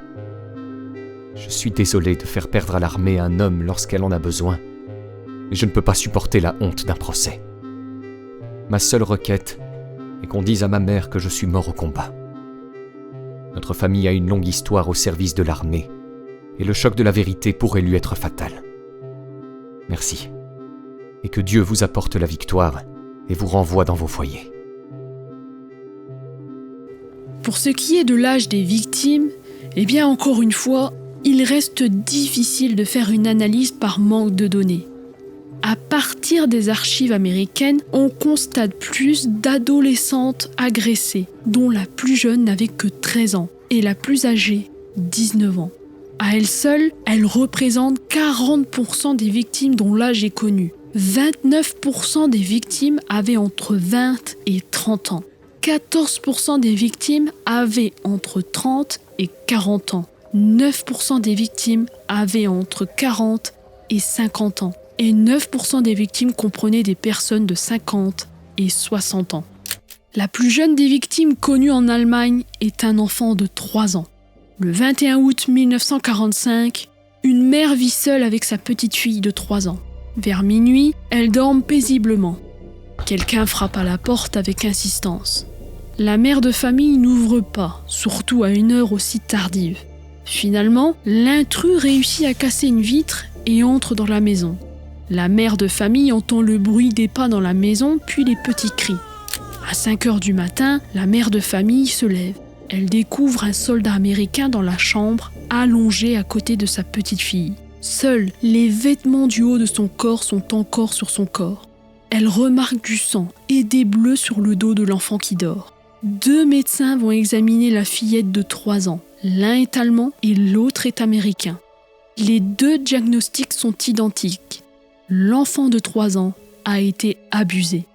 Je suis désolé de faire perdre à l'armée un homme lorsqu'elle en a besoin, mais je ne peux pas supporter la honte d'un procès. Ma seule requête est qu'on dise à ma mère que je suis mort au combat. Notre famille a une longue histoire au service de l'armée, et le choc de la vérité pourrait lui être fatal. Merci, et que Dieu vous apporte la victoire et vous renvoie dans vos foyers. Pour ce qui est de l'âge des victimes, eh bien encore une fois, il reste difficile de faire une analyse par manque de données. À partir des archives américaines, on constate plus d'adolescentes agressées, dont la plus jeune n'avait que 13 ans et la plus âgée 19 ans. À elle seule, elle représente 40% des victimes dont l'âge est connu. 29% des victimes avaient entre 20 et 30 ans. 14% des victimes avaient entre 30 et 40 ans. 9% des victimes avaient entre 40 et 50 ans. Et 9% des victimes comprenaient des personnes de 50 et 60 ans. La plus jeune des victimes connues en Allemagne est un enfant de 3 ans. Le 21 août 1945, une mère vit seule avec sa petite fille de 3 ans. Vers minuit, elles dorment paisiblement. Quelqu'un frappe à la porte avec insistance. La mère de famille n'ouvre pas, surtout à une heure aussi tardive. Finalement, l'intrus réussit à casser une vitre et entre dans la maison. La mère de famille entend le bruit des pas dans la maison, puis les petits cris. À 5 heures du matin, la mère de famille se lève. Elle découvre un soldat américain dans la chambre, allongé à côté de sa petite fille. Seuls les vêtements du haut de son corps sont encore sur son corps. Elle remarque du sang et des bleus sur le dos de l'enfant qui dort. 2 médecins vont examiner la fillette de 3 ans. L'un est allemand et l'autre est américain. Les 2 diagnostics sont identiques. L'enfant de 3 ans a été abusé.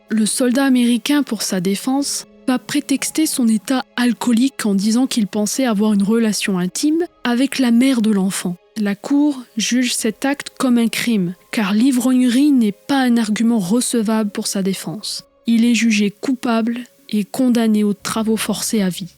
Le soldat américain, pour sa défense, va prétexter son état alcoolique en disant qu'il pensait avoir une relation intime avec la mère de l'enfant. La Cour juge cet acte comme un crime, car l'ivrognerie n'est pas un argument recevable pour sa défense. Il est jugé coupable et condamné aux travaux forcés à vie.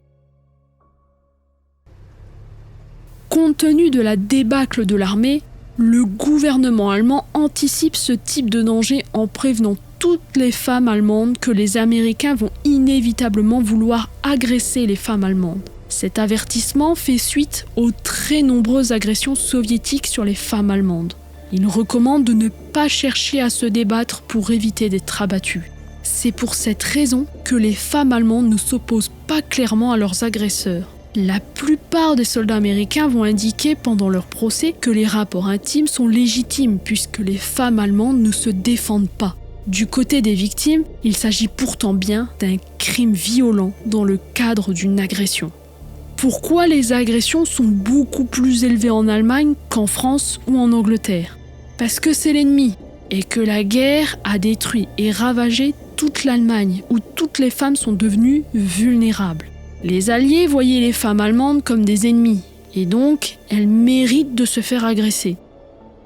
Compte tenu de la débâcle de l'armée, le gouvernement allemand anticipe ce type de danger en prévenant toutes les femmes allemandes que les Américains vont inévitablement vouloir agresser les femmes allemandes. Cet avertissement fait suite aux très nombreuses agressions soviétiques sur les femmes allemandes. Il recommande de ne pas chercher à se débattre pour éviter d'être abattues. C'est pour cette raison que les femmes allemandes ne s'opposent pas clairement à leurs agresseurs. La plupart des soldats américains vont indiquer pendant leur procès que les rapports intimes sont légitimes puisque les femmes allemandes ne se défendent pas. Du côté des victimes, il s'agit pourtant bien d'un crime violent dans le cadre d'une agression. Pourquoi les agressions sont beaucoup plus élevées en Allemagne qu'en France ou en Angleterre ? Parce que c'est l'ennemi et que la guerre a détruit et ravagé toute l'Allemagne où toutes les femmes sont devenues vulnérables. Les Alliés voyaient les femmes allemandes comme des ennemis et donc elles méritent de se faire agresser.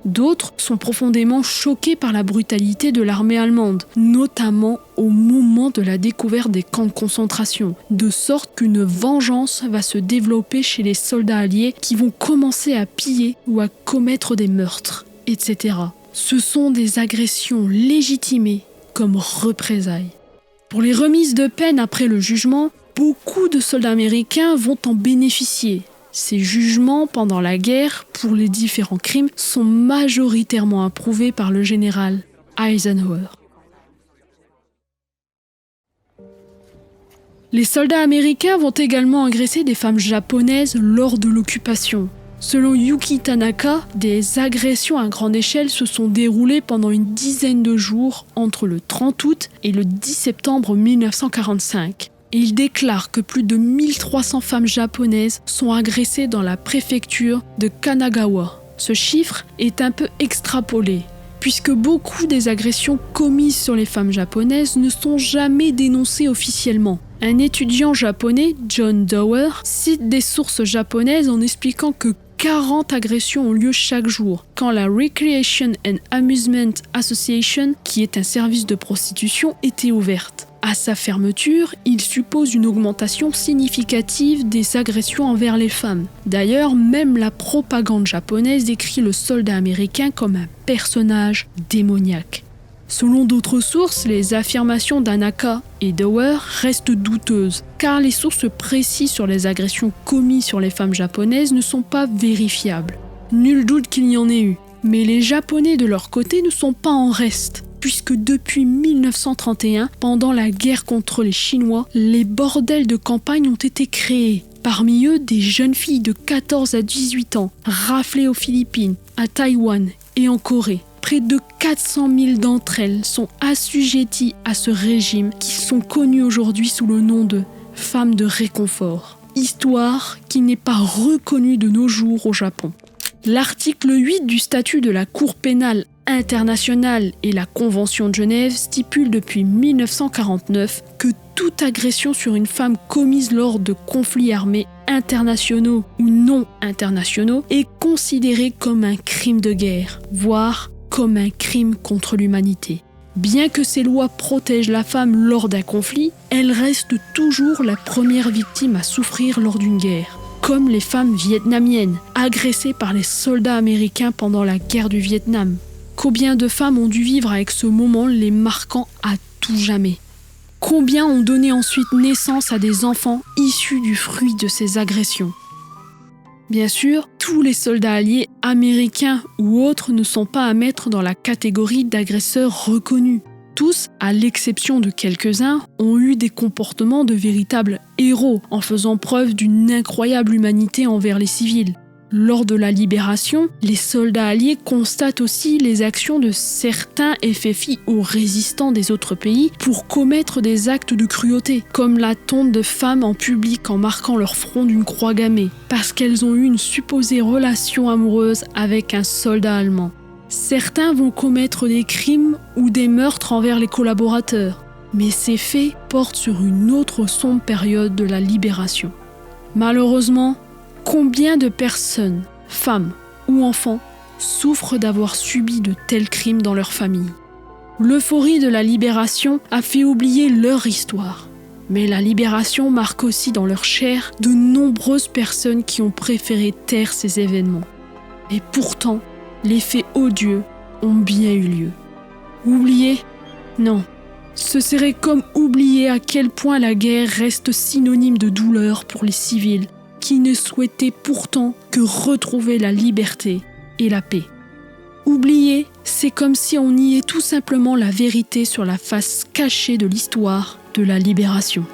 D'autres sont profondément choqués par la brutalité de l'armée allemande, notamment au moment de la découverte des camps de concentration, de sorte qu'une vengeance va se développer chez les soldats alliés qui vont commencer à piller ou à commettre des meurtres, etc. Ce sont des agressions légitimées comme représailles. Pour les remises de peine après le jugement, beaucoup de soldats américains vont en bénéficier. Ces jugements pendant la guerre pour les différents crimes sont majoritairement approuvés par le général Eisenhower. Les soldats américains vont également agresser des femmes japonaises lors de l'occupation. Selon Yuki Tanaka, des agressions à grande échelle se sont déroulées pendant une dizaine de jours entre le 30 août et le 10 septembre 1945. Et il déclare que plus de 1300 femmes japonaises sont agressées dans la préfecture de Kanagawa. Ce chiffre est un peu extrapolé, puisque beaucoup des agressions commises sur les femmes japonaises ne sont jamais dénoncées officiellement. Un étudiant japonais, John Dower, cite des sources japonaises en expliquant que 40 agressions ont lieu chaque jour, quand la Recreation and Amusement Association, qui est un service de prostitution, était ouverte. À sa fermeture, il suppose une augmentation significative des agressions envers les femmes. D'ailleurs, même la propagande japonaise décrit le soldat américain comme un personnage démoniaque. Selon d'autres sources, les affirmations d'Anaka et Dower restent douteuses, car les sources précises sur les agressions commises sur les femmes japonaises ne sont pas vérifiables. Nul doute qu'il y en ait eu, mais les Japonais de leur côté ne sont pas en reste. Puisque depuis 1931, pendant la guerre contre les Chinois, les bordels de campagne ont été créés. Parmi eux, des jeunes filles de 14 à 18 ans, raflées aux Philippines, à Taïwan et en Corée. Près de 400 000 d'entre elles sont assujetties à ce régime qui sont connues aujourd'hui sous le nom de femmes de réconfort. Histoire qui n'est pas reconnue de nos jours au Japon. L'article 8 du statut de la Cour pénale internationale et la Convention de Genève stipulent depuis 1949 que toute agression sur une femme commise lors de conflits armés internationaux ou non internationaux est considérée comme un crime de guerre, voire comme un crime contre l'humanité. Bien que ces lois protègent la femme lors d'un conflit, elle reste toujours la première victime à souffrir lors d'une guerre, comme les femmes vietnamiennes, agressées par les soldats américains pendant la guerre du Vietnam. Combien de femmes ont dû vivre avec ce moment les marquant à tout jamais? Combien ont donné ensuite naissance à des enfants issus du fruit de ces agressions? Bien sûr, tous les soldats alliés, américains ou autres, ne sont pas à mettre dans la catégorie d'agresseurs reconnus. Tous, à l'exception de quelques-uns, ont eu des comportements de véritables héros en faisant preuve d'une incroyable humanité envers les civils. Lors de la libération, les soldats alliés constatent aussi les actions de certains FFI ou résistants des autres pays pour commettre des actes de cruauté, comme la tonte de femmes en public en marquant leur front d'une croix gammée, parce qu'elles ont eu une supposée relation amoureuse avec un soldat allemand. Certains vont commettre des crimes ou des meurtres envers les collaborateurs, mais ces faits portent sur une autre sombre période de la libération. Malheureusement, combien de personnes, femmes ou enfants, souffrent d'avoir subi de tels crimes dans leur famille? L'euphorie de la libération a fait oublier leur histoire. Mais la libération marque aussi dans leur chair de nombreuses personnes qui ont préféré taire ces événements. Et pourtant, les faits odieux ont bien eu lieu. Oublier? Non. Ce serait comme oublier à quel point la guerre reste synonyme de douleur pour les civils, qui ne souhaitaient pourtant que retrouver la liberté et la paix. Oublier, c'est comme si on niait tout simplement la vérité sur la face cachée de l'histoire de la libération.